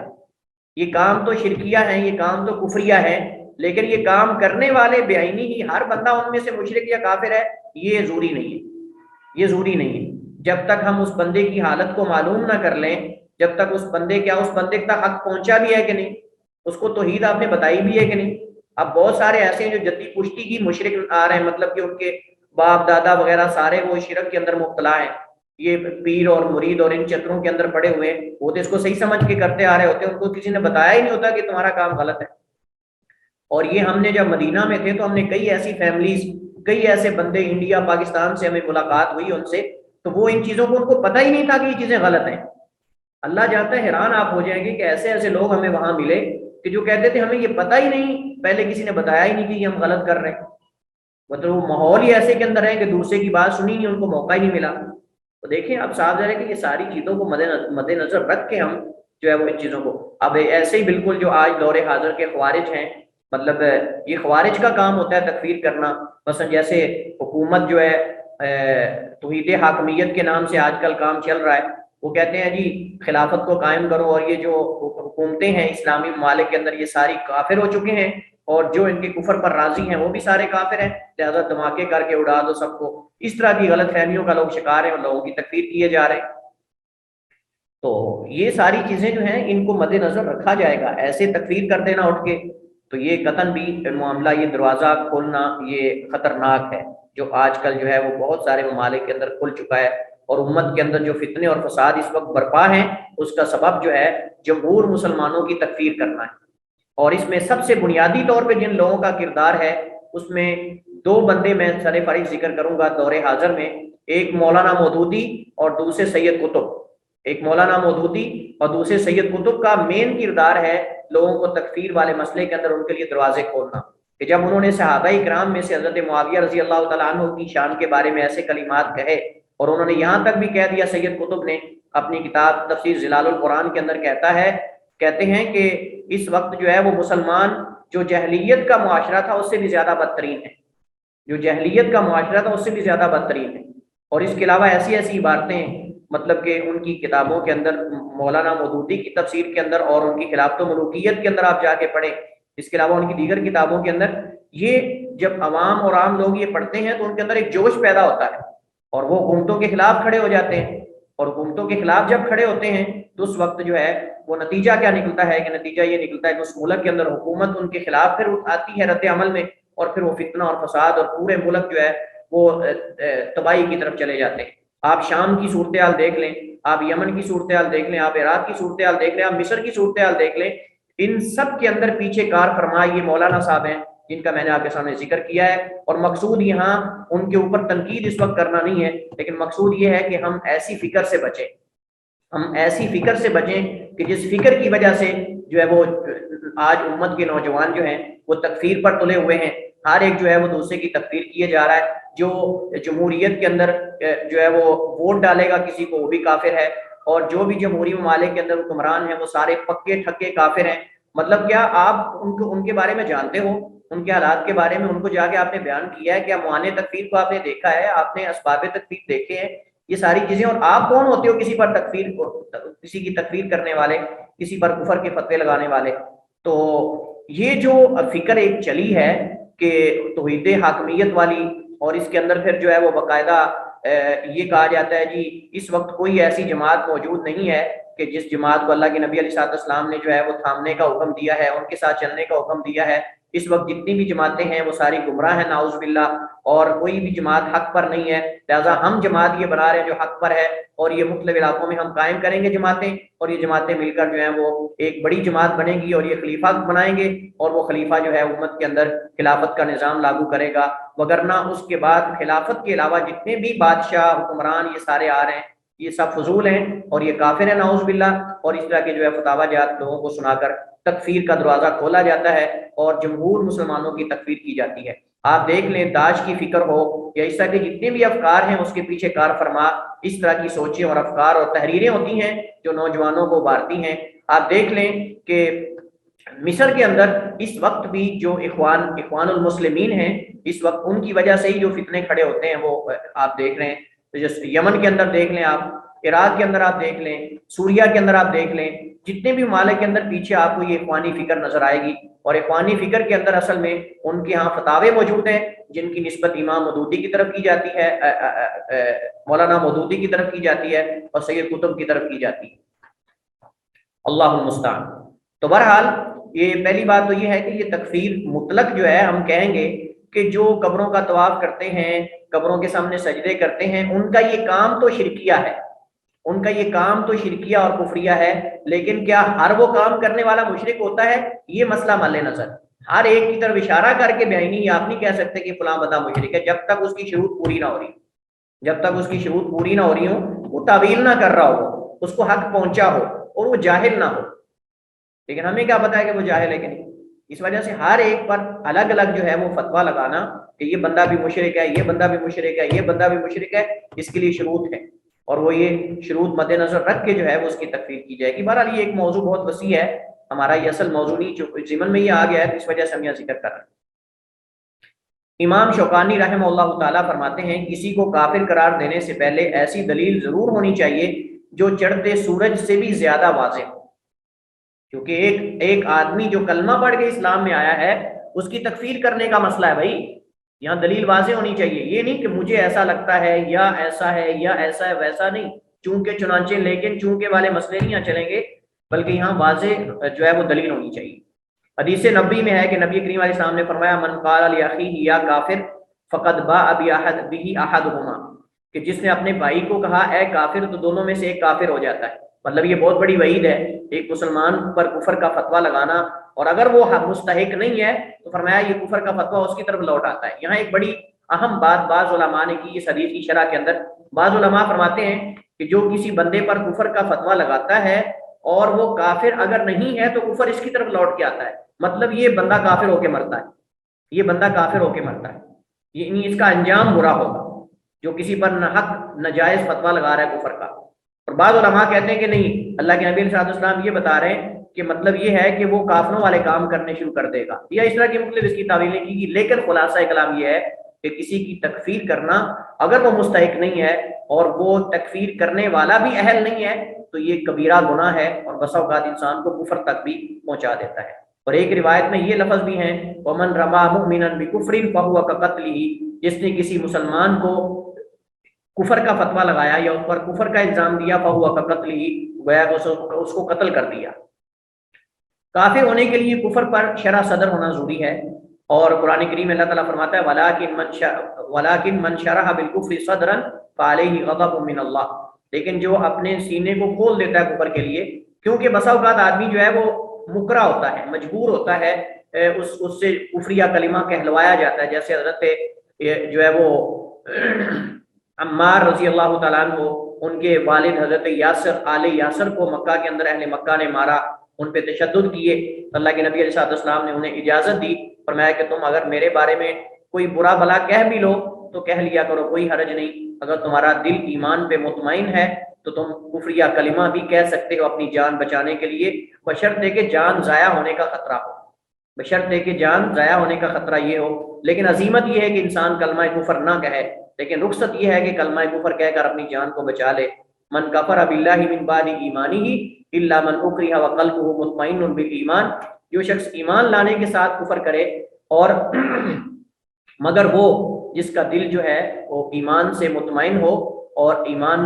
یہ کام تو شرکیہ ہیں، یہ کام تو کفریہ ہے. لیکن یہ کام کرنے والے بعینی ہی ہر بندہ ان میں سے مشرک یا کافر ہے یہ ضروری نہیں ہے، یہ ضروری نہیں ہے. جب تک ہم اس بندے کی حالت کو معلوم نہ کر لیں، جب تک اس بندے تک حق پہنچا بھی ہے کہ نہیں، اس کو توحید آپ نے بتائی بھی ہے کہ نہیں. اب بہت سارے ایسے ہیں جو جدی پشتی کی مشرک آ رہے ہیں، مطلب کہ ان کے باپ دادا وغیرہ سارے وہ شرک کے اندر مبتلا ہیں. یہ پیر اور مرید اور ان چتروں کے اندر پڑے ہوئے ہیں، وہ تو اس کو صحیح سمجھ کے کرتے آ رہے ہوتے ہیں، ان کو کسی نے بتایا ہی نہیں ہوتا کہ تمہارا کام غلط ہے۔ اور یہ ہم نے جب مدینہ میں تھے تو ہم نے کئی ایسی فیملیز، کئی ایسے بندے انڈیا پاکستان سے ہمیں ملاقات ہوئی ان سے، تو وہ ان چیزوں کو ان کو پتہ ہی نہیں تھا کہ یہ چیزیں غلط ہیں۔ اللہ جانتا ہے، حیران آپ ہو جائیں گے کہ ایسے ایسے لوگ ہمیں وہاں ملے کہ جو کہتے تھے ہمیں یہ پتہ ہی نہیں، پہلے کسی نے بتایا ہی نہیں کہ یہ ہم غلط کر رہے ہیں، مطلب وہ ماحول ہی ایسے کے اندر ہے کہ دوسرے کی بات سنی نہیں، ان کو موقع ہی نہیں ملا۔ تو دیکھیں اب صاف ظاہر ہے کہ یہ ساری چیزوں کو مد نظر رکھ کے ہم جو ہے وہ ان چیزوں کو، اب ایسے ہی بالکل جو آج دور حاضر کے خوارج ہیں، مطلب یہ خوارج کا کام ہوتا ہے تکفیر کرنا۔ مثلا جیسے حکومت جو ہے توحید حاکمیت کے نام سے آج کل کام چل رہا ہے، وہ کہتے ہیں جی خلافت کو قائم کرو، اور یہ جو حکومتیں ہیں اسلامی ممالک کے اندر یہ ساری کافر ہو چکے ہیں، اور جو ان کے کفر پر راضی ہیں وہ بھی سارے کافر ہیں، لہذا دھماکے کر کے اڑا دو سب کو۔ اس طرح کی غلط فہمیوں کا لوگ شکار ہیں اور لوگوں کی تکفیر کیے جا رہے ہیں۔ تو یہ ساری چیزیں جو ہیں ان کو مد نظر رکھا جائے گا، ایسے تکفیر کر دینا اٹھ کے تو یہ قطعاً بھی معاملہ، یہ دروازہ کھولنا یہ خطرناک ہے، جو آج کل جو ہے وہ بہت سارے ممالک کے اندر کھل چکا ہے، اور امت کے اندر جو فتنے اور فساد اس وقت برپا ہیں اس کا سبب جو ہے جمہور مسلمانوں کی تکفیر کرنا ہے۔ اور اس میں سب سے بنیادی طور پہ جن لوگوں کا کردار ہے اس میں دو بندے میں سر فہرست ذکر کروں گا دور حاضر میں، ایک مولانا مودودی اور دوسرے سید قطب۔ ایک مولانا مودودی اور دوسرے سید قطب کا مین کردار ہے لوگوں کو تکفیر والے مسئلے کے اندر ان کے لیے دروازے کھولنا، کہ جب انہوں نے صحابہ کرام میں سے حضرت معاویہ رضی اللہ تعالیٰ عنہ کی شان کے بارے میں ایسے کلمات کہے، اور انہوں نے یہاں تک بھی کہہ دیا، سید قطب نے اپنی کتاب تفسیر ظلال القرآن کے اندر کہتے ہیں کہ اس وقت جو ہے وہ مسلمان جو جہلیت کا معاشرہ تھا اس سے بھی زیادہ بدترین ہے، جو جہلیت کا معاشرہ تھا اس سے بھی زیادہ بدترین ہے۔ اور اس کے علاوہ ایسی ایسی عبارتیں، مطلب کہ ان کی کتابوں کے اندر، مولانا مودودی کی تفسیر کے اندر اور ان کی خلافت و ملوکیت کے اندر آپ جا کے پڑھیں، اس کے علاوہ ان کی دیگر کتابوں کے اندر، یہ جب عوام اور عام لوگ یہ پڑھتے ہیں تو ان کے اندر ایک جوش پیدا ہوتا ہے اور وہ حکومتوں کے خلاف کھڑے ہو جاتے ہیں، اور حکومتوں کے خلاف جب کھڑے ہوتے ہیں تو اس وقت جو ہے وہ نتیجہ کیا نکلتا ہے، کہ نتیجہ یہ نکلتا ہے کہ اس ملک کے اندر حکومت ان کے خلاف پھر آتی ہے رد عمل میں، اور پھر وہ فتنہ اور فساد اور پورے ملک جو ہے وہ تباہی کی طرف چلے جاتے ہیں۔ آپ شام کی صورتحال دیکھ لیں، آپ یمن کی صورتحال دیکھ لیں، آپ عراق کی صورتحال دیکھ لیں، آپ مصر کی صورتحال دیکھ لیں، ان سب کے اندر پیچھے کار فرما یہ مولانا صاحب ہیں جن کا میں نے آپ کے سامنے ذکر کیا ہے۔ اور مقصود یہاں ان کے اوپر تنقید اس وقت کرنا نہیں ہے، لیکن مقصود یہ ہے کہ ہم ایسی فکر سے بچیں، ہم ایسی فکر سے بچیں کہ جس فکر کی وجہ سے جو ہے وہ آج امت کے نوجوان جو ہیں وہ تکفیر پر تلے ہوئے ہیں، ہر ایک جو ہے وہ دوسرے کی تکفیر کیے جا رہا ہے۔ جو جمہوریت کے اندر جو ہے وہ ووٹ ڈالے گا کسی کو وہ بھی کافر ہے، اور جو بھی جمہوری ممالک کے اندر حکمران ہیں وہ سارے پکے ٹھکے کافر ہیں۔ مطلب کیا آپ ان کے بارے میں جانتے ہو، ان کے حالات کے بارے میں ان کو جا کے آپ نے بیان کیا ہے؟ کیا معانے تکفیر کو آپ نے دیکھا ہے؟ آپ نے اسباب تکفیر دیکھے ہیں؟ یہ ساری چیزیں، اور آپ کون ہوتے ہو کسی پر تکفیر کو، کسی کی تکفیر کرنے والے، کسی پر کفر کے فتوے لگانے والے؟ تو یہ جو فکر ایک چلی ہے کہ توحید حاکمیت والی، اور اس کے اندر پھر جو ہے وہ باقاعدہ یہ کہا جاتا ہے جی اس وقت کوئی ایسی جماعت موجود نہیں ہے کہ جس جماعت کو اللہ کے نبی علیہ السلام نے جو ہے وہ تھامنے کا حکم دیا ہے، ان کے ساتھ چلنے کا حکم دیا ہے۔ اس وقت جتنی بھی جماعتیں ہیں وہ ساری گمراہ ہیں نعوذ باللہ، اور کوئی بھی جماعت حق پر نہیں ہے، لہٰذا ہم جماعت یہ بنا رہے ہیں جو حق پر ہے، اور یہ مختلف علاقوں میں ہم قائم کریں گے جماعتیں، اور یہ جماعتیں مل کر جو ہیں وہ ایک بڑی جماعت بنے گی، اور یہ خلیفہ بنائیں گے، اور وہ خلیفہ جو ہے امت کے اندر خلافت کا نظام لاگو کرے گا۔ وگرنہ اس کے بعد خلافت کے علاوہ جتنے بھی بادشاہ حکمران یہ سارے آ رہے ہیں یہ سب فضول ہیں اور یہ کافر ہیں نعوذ باللہ، اور اس طرح کے جو ہے فتاوی جات لوگوں کو سنا کر تکفیر کا دروازہ کھولا جاتا ہے اور جمہور مسلمانوں کی تکفیر کی جاتی ہے۔ آپ دیکھ لیں داعش کی فکر ہو یا اس طرح کے جتنے بھی افکار ہیں اس کے پیچھے کار فرما اس طرح کی سوچیں اور افکار اور تحریریں ہوتی ہیں جو نوجوانوں کو ابھارتی ہیں۔ آپ دیکھ لیں کہ مصر کے اندر اس وقت بھی جو اخوان المسلمین ہیں، اس وقت ان کی وجہ سے ہی جو فتنے کھڑے ہوتے ہیں وہ آپ دیکھ رہے ہیں۔ تو جیسے یمن کے اندر دیکھ لیں، آپ عراق کے اندر آپ دیکھ لیں، سوریہ کے اندر آپ دیکھ لیں، جتنے بھی ممالک کے اندر پیچھے آپ کو یہ اخوانی فکر نظر آئے گی، اور اخوانی فکر کے اندر اصل میں ان کے ہاں فتاوے موجود ہیں جن کی نسبت امام مودودی کی طرف کی جاتی ہے، مولانا مودودی کی طرف کی جاتی ہے، اور سید قطب کی طرف کی جاتی ہے۔ اللہ المستعان۔ تو بہرحال یہ پہلی بات تو یہ ہے کہ یہ تکفیر مطلق جو ہے ہم کہیں گے کہ جو قبروں کا طواف کرتے ہیں، قبروں کے سامنے سجدے کرتے ہیں، ان کا یہ کام تو شرکیہ ہے، ان کا یہ کام تو شرکیہ اور کفریہ ہے، لیکن کیا ہر وہ کام کرنے والا مشرک ہوتا ہے؟ یہ مسئلہ مد نظر ہر ایک کی طرف اشارہ کر کے بیانی آپ نہیں کہہ سکتے کہ فلاں بندہ مشرک ہے جب تک اس کی شروط پوری نہ ہو رہی، جب تک اس کی شروط پوری نہ ہو رہی ہوں، وہ تعویل نہ کر رہا ہو، اس کو حق پہنچا ہو اور وہ جاہل نہ ہو۔ لیکن ہمیں کیا پتا ہے کہ وہ جاہل ہے کہ نہیں؟ اس وجہ سے ہر ایک پر الگ الگ جو ہے وہ فتویٰ لگانا کہ یہ بندہ بھی مشرک ہے، یہ بندہ بھی مشرک ہے، یہ بندہ بھی مشرک ہے، اس کے لیے شروط ہے، اور وہ یہ شروط مد نظر رکھ کے جو ہے وہ اس کی تکفیر کی جائے گی۔ بہرحال یہ ایک موضوع بہت وسیع ہے، ہمارا یہ اصل موضوع نہیں، جو ضمن میں یہ آ گیا ہے اس وجہ سے ہم یہاں ذکر کر رہے ہیں۔ امام شوکانی رحمہ اللہ تعالیٰ فرماتے ہیں کسی کو کافر قرار دینے سے پہلے ایسی دلیل ضرور ہونی چاہیے جو چڑھتے سورج سے بھی زیادہ واضح ہو، کیونکہ ایک آدمی جو کلمہ پڑھ کے اسلام میں آیا ہے اس کی تکفیر کرنے کا مسئلہ ہے بھائی، یہاں دلیل واضح ہونی چاہیے، یہ نہیں کہ مجھے ایسا لگتا ہے یا ایسا ہے یا ایسا ہے ویسا نہیں، چونکہ چنانچہ لیکن چونکہ والے مسئلے نہیں یہاں چلیں گے، بلکہ یہاں واضح جو ہے وہ دلیل ہونی چاہیے۔ حدیث نبی میں ہے کہ نبی کریم علیہ السلام نے فرمایا من قال لاخیہ یا کافر فقد باء بہ احدہما، کہ جس نے اپنے بھائی کو کہا اے کافر تو دونوں میں سے ایک کافر ہو جاتا ہے۔ مطلب یہ بہت بڑی وعید ہے ایک مسلمان پر کفر کا فتویٰ لگانا، اور اگر وہ مستحق نہیں ہے تو فرمایا یہ کفر کا فتویٰ اس کی طرف لوٹ آتا ہے۔ یہاں ایک بڑی اہم بات بعض علماء نے کی اس حدیث کی شرح کے اندر، بعض علماء فرماتے ہیں کہ جو کسی بندے پر کفر کا فتویٰ لگاتا ہے اور وہ کافر اگر نہیں ہے تو کفر اس کی طرف لوٹ کے آتا ہے، مطلب یہ بندہ کافر ہو کے مرتا ہے، یہ بندہ کافر ہو کے مرتا ہے، یعنی اس کا انجام برا ہوگا جو کسی پر حق ناجائز فتویٰ لگا رہا ہے کفر کا۔ اور بعض علماء کہتے ہیں کہ نہیں، اللہ کے نبی علیہ السلام یہ بتا رہے ہیں کہ مطلب یہ ہے کہ وہ کافروں والے کام کرنے شروع کر دے گا، یا اس طرح کی مختلف اس کی تعویلیں کی گئی، لیکن خلاصہ کلام یہ ہے کہ کسی کی تکفیر کرنا اگر وہ مستحق نہیں ہے اور وہ تکفیر کرنے والا بھی اہل نہیں ہے تو یہ کبیرہ گناہ ہے، اور بسا اوقات انسان کو کفر تک بھی پہنچا دیتا ہے۔ اور ایک روایت میں یہ لفظ بھی ہیں وَمَنْ رَمَى مُؤْمِنًا بِكُفْرٍ فَهُوَ كَقَتْلِهِ، جس نے کسی مسلمان کو کفر کا فتویٰ لگایا یا اس پر کفر کا الزام دیا فَهُوَ كَقَتْلِهِ، گویا کہ اس کو قتل کر دیا۔ کافر ہونے کے لیے کفر پر شرح صدر ہونا ضروری ہے، اور قرآن کریم میں اللہ تعالیٰ فرماتا ہے وَلَٰكِن مَنْ شَرَحَ بِالْكُفْرِ صَدْرًا فَعَلَيْهِ غَضَبٌ مِّنَ اللَّهِ، لیکن جو اپنے سینے کو کھول دیتا ہے کفر کے لیے، کیونکہ بسا اوقات آدمی جو ہے وہ مکرہ ہوتا ہے، مجبور ہوتا ہے، اس سے کفریہ کلمہ کہلوایا جاتا ہے، جیسے حضرت جو ہے وہ عمار رضی اللہ تعالیٰ عنہ، ان کے والد حضرت یاسر آل یاسر کو مکہ کے اندر اہل مکہ نے مارا، ان پہ تشدد کیے، اللہ کے نبی علیہ السلام نے انہیں اجازت دی، فرمایا کہ تم اگر میرے بارے میں کوئی برا بھلا کہہ بھی لو تو کہہ لیا کرو، کوئی حرج نہیں، اگر تمہارا دل ایمان پہ مطمئن ہے تو تم کفریہ کلمہ بھی کہہ سکتے ہو اپنی جان بچانے کے لیے، بشرطے کہ جان ضائع ہونے کا خطرہ ہو، بشرطے کہ جان ضائع ہونے کا خطرہ یہ ہو۔ لیکن عظیمت یہ ہے کہ انسان کلمہ کفر نہ کہے، لیکن رخصت یہ ہے کہ کلمہ کفر کہہ کر اپنی جان کو بچا لے۔ من کفر باللہ من بعد ایمانہ الا من اکرہ وقلبہ مطمئن بالایمان، جو شخص ایمان لانے کے ساتھ کفر کرے اور مگر وہ جس کا دل جو ہے وہ ایمان سے مطمئن ہو اور ایمان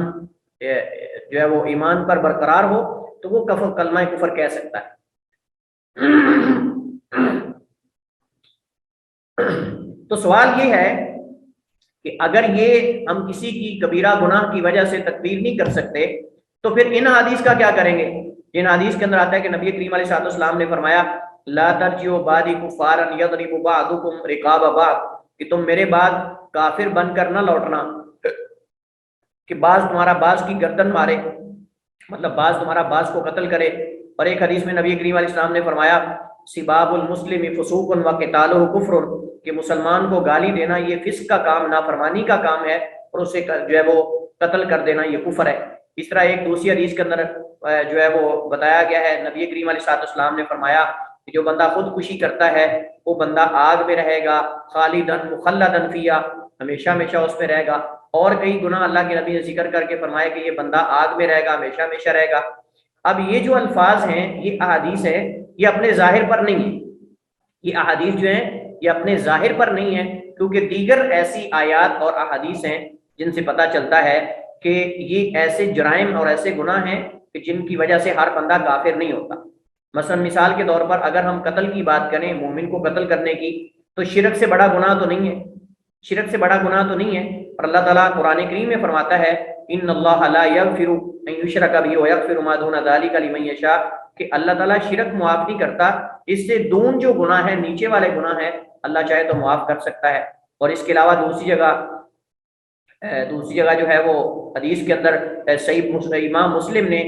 جو ہے وہ ایمان پر برقرار ہو تو وہ کلمہ کفر کہہ سکتا ہے۔ تو سوال یہ ہے کہ اگر یہ ہم کسی کی کبیرہ گناہ کی وجہ سے تکفیر نہیں کر سکتے تو پھر ان حدیث کا کیا کریں گے؟ ان حدیث کے اندر آتا ہے کہ نبی کریم علیہ السلام نے فرمایا لا ترجعوا بعدی کفارا یضرب بعضکم رقاب بعض، کہ تم میرے بعد کافر بن کر نہ لوٹنا کہ بعض تمہارا بعض کی گردن مارے، مطلب بعض تمہارا بعض کو قتل کرے۔ اور ایک حدیث میں نبی کریم علیہ السلام نے فرمایا سباب المسلم فسوق وقتالہ کفر، کہ مسلمان کو گالی دینا یہ فسق کا کام، نافرمانی کا کام ہے، اور اسے جو ہے وہ قتل کر دینا یہ کفر ہے۔ اس طرح ایک دوسری حدیث کے اندر جو ہے وہ بتایا گیا ہے، نبی کریم علیہ السلام نے فرمایا کہ جو بندہ خودکشی کرتا ہے وہ بندہ آگ میں رہے گا، خالدن مخلدن فیہا، ہمیشہ ہمیشہ اس میں رہے گا۔ اور کئی گناہ اللہ کے نبی نے ذکر کر کے فرمایا کہ یہ بندہ آگ میں رہے گا، ہمیشہ ہمیشہ رہے گا۔ اب یہ جو الفاظ ہیں یہ احادیث ہیں، یہ اپنے ظاہر پر نہیں ہیں، یہ احادیث جو ہیں یہ اپنے ظاہر پر نہیں ہیں، کیونکہ دیگر ایسی آیات اور احادیث ہیں جن سے پتہ چلتا ہے کہ یہ ایسے جرائم اور ایسے گناہ ہیں کہ جن کی وجہ سے ہر بندہ کافر نہیں ہوتا۔ مثلا مثال کے طور پر اگر ہم قتل کی بات کریں، مومن کو قتل کرنے کی، تو شرک سے بڑا گناہ تو نہیں ہے، شرک سے بڑا گناہ تو نہیں ہے۔ اور اللہ تعالیٰ قرآن کریم میں فرماتا ہے ان اللہ لا یغفر ان یشرک بہ ویغفر ما دون ذلک لمن یشاء، کہ اللہ تعالیٰ شرک معاف نہیں کرتا، اس سے دون جو گناہ ہے، نیچے والے گناہ ہیں، اللہ چاہے تو معاف کر سکتا ہے۔ اور اس کے علاوہ دوسری جگہ جو ہے وہ حدیث کے اندر صحیح امام مسلم نے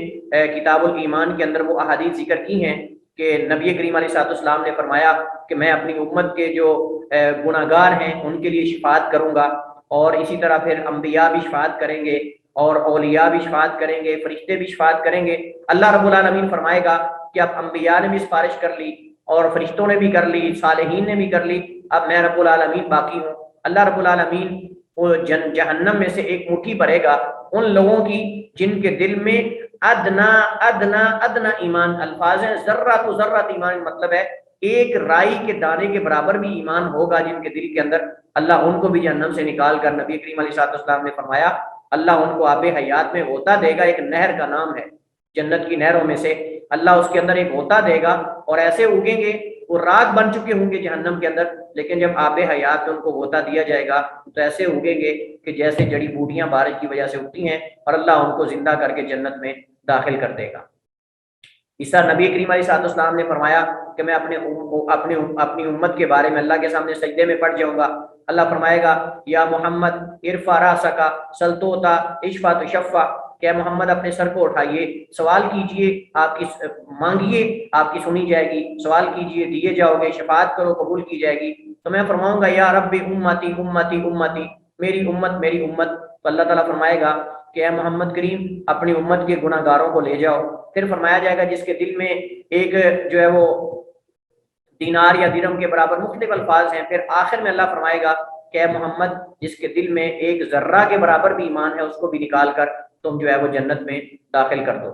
کتاب الایمان کے اندر وہ احادیث ذکر کی ہیں کہ نبی کریم علیہ الصلوۃ والسلام نے فرمایا کہ میں اپنی امت کے جو گناہ گار ہیں ان کے لیے شفاعت کروں گا، اور اسی طرح پھر انبیاء بھی شفاعت کریں گے، اور اولیاء بھی شفاعت کریں گے، فرشتے بھی شفاعت کریں گے۔ اللہ رب العالمین فرمائے گا کہ اب انبیاء نے بھی سفارش کر لی، اور فرشتوں نے بھی کر لی، صالحین نے بھی کر لی، اب میں رب العالمین باقی ہوں۔ اللہ رب العالمین وہ جہنم میں سے ایک مٹھی بھرے گا ان لوگوں کی جن کے دل میں ادنا ادنا ادنا ایمان، الفاظ ہیں ذرہ تو ذرہ ایمان، مطلب ہے ایک رائی کے دانے کے برابر بھی ایمان ہوگا جن کے دل کے اندر، اللہ ان کو بھی جہنم سے نکال کر، نبی کریم علیہ الصلوۃ والسلام نے فرمایا اللہ ان کو آب حیات میں غوطہ دے گا، ایک نہر کا نام ہے جنت کی نہروں میں سے، اللہ اس کے اندر ایک غوطہ دے گا، اور ایسے اگیں گے وہ راگ بن چکے ہوں گے جہنم کے اندر، لیکن جب آب حیات میں ان کو غوطہ دیا جائے گا تو ایسے اگیں گے کہ جیسے جڑی بوٹیاں بارش کی وجہ سے اگتی ہیں، اور اللہ ان کو زندہ کر کے جنت میں داخل کر دے گا۔ اس طرح نبی کریم علیہ الصلوۃ والسلام نے فرمایا کہ میں اپنی امت کے بارے میں اللہ کے سامنے سجدے میں پڑ جاؤں گا، اللہ فرمائے گا یا محمد ارفع راسک سل تعطی اشفع تشفع، کہ محمد اپنے سر کو اٹھائیے، سوال کیجئے آپ کی، مانگیے آپ کی سنی جائے گی، سوال کیجئے دیے جاؤ گے، شفاعت کرو قبول کی جائے گی۔ تو میں فرماؤں گا یا رب امتی امتی امتی، میری امت میری امت، تو اللہ تعالیٰ فرمائے گا کہ اے محمد کریم اپنی امت کے گناہ گاروں کو لے جاؤ۔ پھر فرمایا جائے گا جس کے دل میں ایک جو ہے وہ دینار یا درہم کے برابر، مختلف الفاظ ہیں، پھر آخر میں اللہ فرمائے گا کہ اے محمد جس کے دل میں ایک ذرہ کے برابر بھی ایمان ہے اس کو بھی نکال کر تم جو ہے وہ جنت میں داخل کر دو،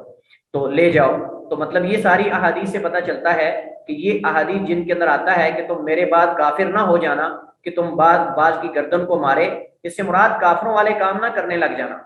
تو لے جاؤ۔ تو مطلب یہ ساری احادیث سے پتہ چلتا ہے کہ یہ احادیث جن کے اندر آتا ہے کہ تم میرے بعد کافر نہ ہو جانا، کہ تم بعض کی گردن کو مارے، اس سے مراد کافروں والے کام نہ کرنے لگ جانا،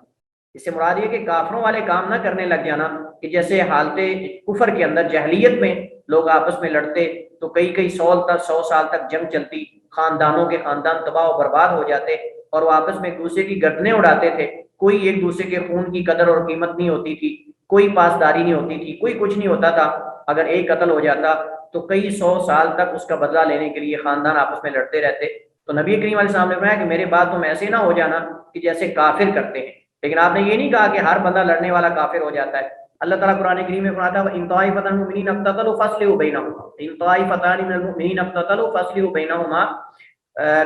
اس سے مراد یہ کہ کافروں والے کام نہ کرنے لگ جانا، کہ جیسے حالت کفر کے اندر جاہلیت میں لوگ آپس میں لڑتے تو کئی 100 سال تک جنگ چلتی، خاندانوں کے خاندان تباہ و برباد ہو جاتے، اور وہ آپس میں ایک دوسرے کی گردنیں اڑاتے تھے، کوئی ایک دوسرے کے خون کی قدر اور قیمت نہیں ہوتی تھی، کوئی پاسداری نہیں ہوتی تھی، کوئی کچھ نہیں ہوتا تھا، اگر ایک قتل ہو جاتا تو کئی 100 سال تک اس کا بدلہ لینے کے لیے خاندان آپس میں لڑتے رہتے۔ تو نبی کریم علیہ السلام نے فرمایا کہ میرے بعد تم ایسے نہ ہو جانا کہ جیسے کافر کرتے ہیں، لیکن آپ نے یہ نہیں کہا کہ ہر بندہ لڑنے والا کافر ہو جاتا ہے۔ اللہ تعالیٰ قرآن کریم میں فرماتا ہے ان طائفۃ من المؤمنین اقتتلوا فاصلحوا بینہما، ان طائفتان من المؤمنین اقتتلوا فاصلحوا بینہما،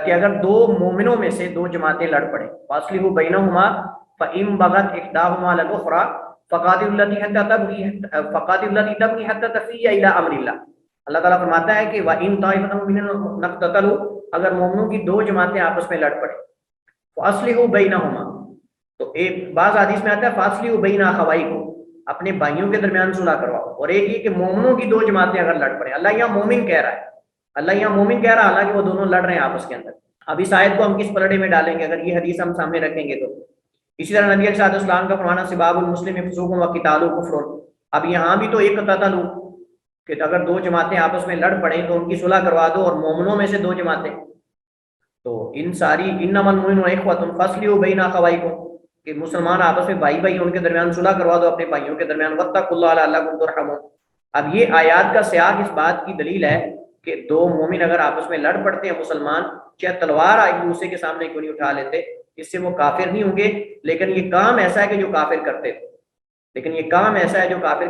کہ اگر دو مومنوں میں سے دو جماعتیں لڑ پڑیں، فاصلحوا بینہما فإن بغت احداہما علی الاخری فقاتلوا التي تبغي حتى تفیء الی امر اللہ۔ اللہ تعالیٰ فرماتا ہے کہ وَإِن طَائِفَةٌ مِّنَ اقْتَتَلُوا، اگر مومنوں کی دو جماعتیں آپس میں لڑ پڑیں، فَأَصْلِحُوا بَيْنَهُمَا، تو ایک بعض حدیث میں آتا ہے فَأَصْلِحُوا بَيْنَ أَخَوَيْكُمْ، اپنے بھائیوں کے درمیان صلح کرواؤ، اور ایک یہ کہ مومنوں کی دو جماعتیں اگر لڑ پڑیں، اللہ یہاں مومن کہہ رہا ہے، اللہ یہاں مومن کہہ رہا ہے، حالانکہ وہ دونوں لڑ رہے ہیں آپس کے اندر۔ اب اس آیت کو ہم کس پلڑے میں ڈالیں گے اگر یہ حدیث ہم سامنے رکھیں گے تو؟ اسی طرح نبی علیہ السلام کا فرمانا سباب المسلم فسوق وقتال کفر، اب یہاں بھی تو ایک قتل کہ اگر دو جماعتیں آپس میں لڑ پڑیں تو ان کی صلح کروا دو، اور مومنوں میں سے دو جماعتیں، تو ان ساری انما المؤمنون اخوۃ فاصلحوا بین اخویکم، کہ مسلمان آپس میں بھائی ان کے درمیان صلح کروا دو اپنے بھائیوں کے درمیان، واتقوا اللہ لعلکم ترحمون۔ اب یہ آیات کا سیاق اس بات کی دلیل ہے کہ دو مومن اگر آپس میں لڑ پڑتے ہیں مسلمان، چاہے تلوار ایک دوسرے کے سامنے کیوں نہیں اٹھا لیتے، اس سے وہ کافر نہیں ہوں گے، لیکن یہ کام ایسا ہے کہ جو کافر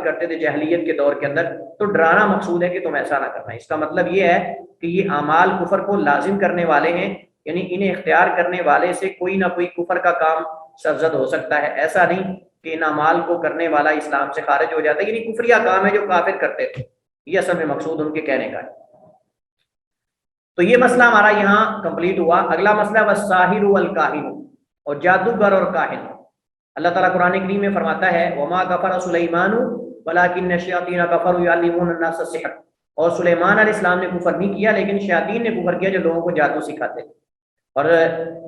کرتے تھے، جاہلیت کے دور کے اندر، تو ڈرانا مقصود ہے کہ تم ایسا نہ کرنا۔ اس کا مطلب یہ ہے کہ یہ اعمال کفر کو لازم کرنے والے ہیں، یعنی انہیں اختیار کرنے والے سے کوئی نہ کوئی کفر کا کام سرزد ہو سکتا ہے، ایسا نہیں کہ ان اعمال کو کرنے والا اسلام سے خارج ہو جاتا ہے، یعنی کفریہ کام ہے جو کافر کرتے تھے، یہ اصل میں مقصود ان کے کہنے کا ہے۔ تو یہ مسئلہ ہمارا یہاں کمپلیٹ ہوا۔ اگلا مسئلہ والساحر والکاہن، اور جادوگر اور کاہن۔ اللہ تعالیٰ قرآن کریم میں فرماتا ہے وما کفر سلیمان ولکن الشیاطین کفروا یعلمون الناس السحر، اور سلیمان علیہ السلام نے کفر نہیں کیا لیکن شیاطین نے کفر کیا جو لوگوں کو جادو سکھاتے تھے۔ اور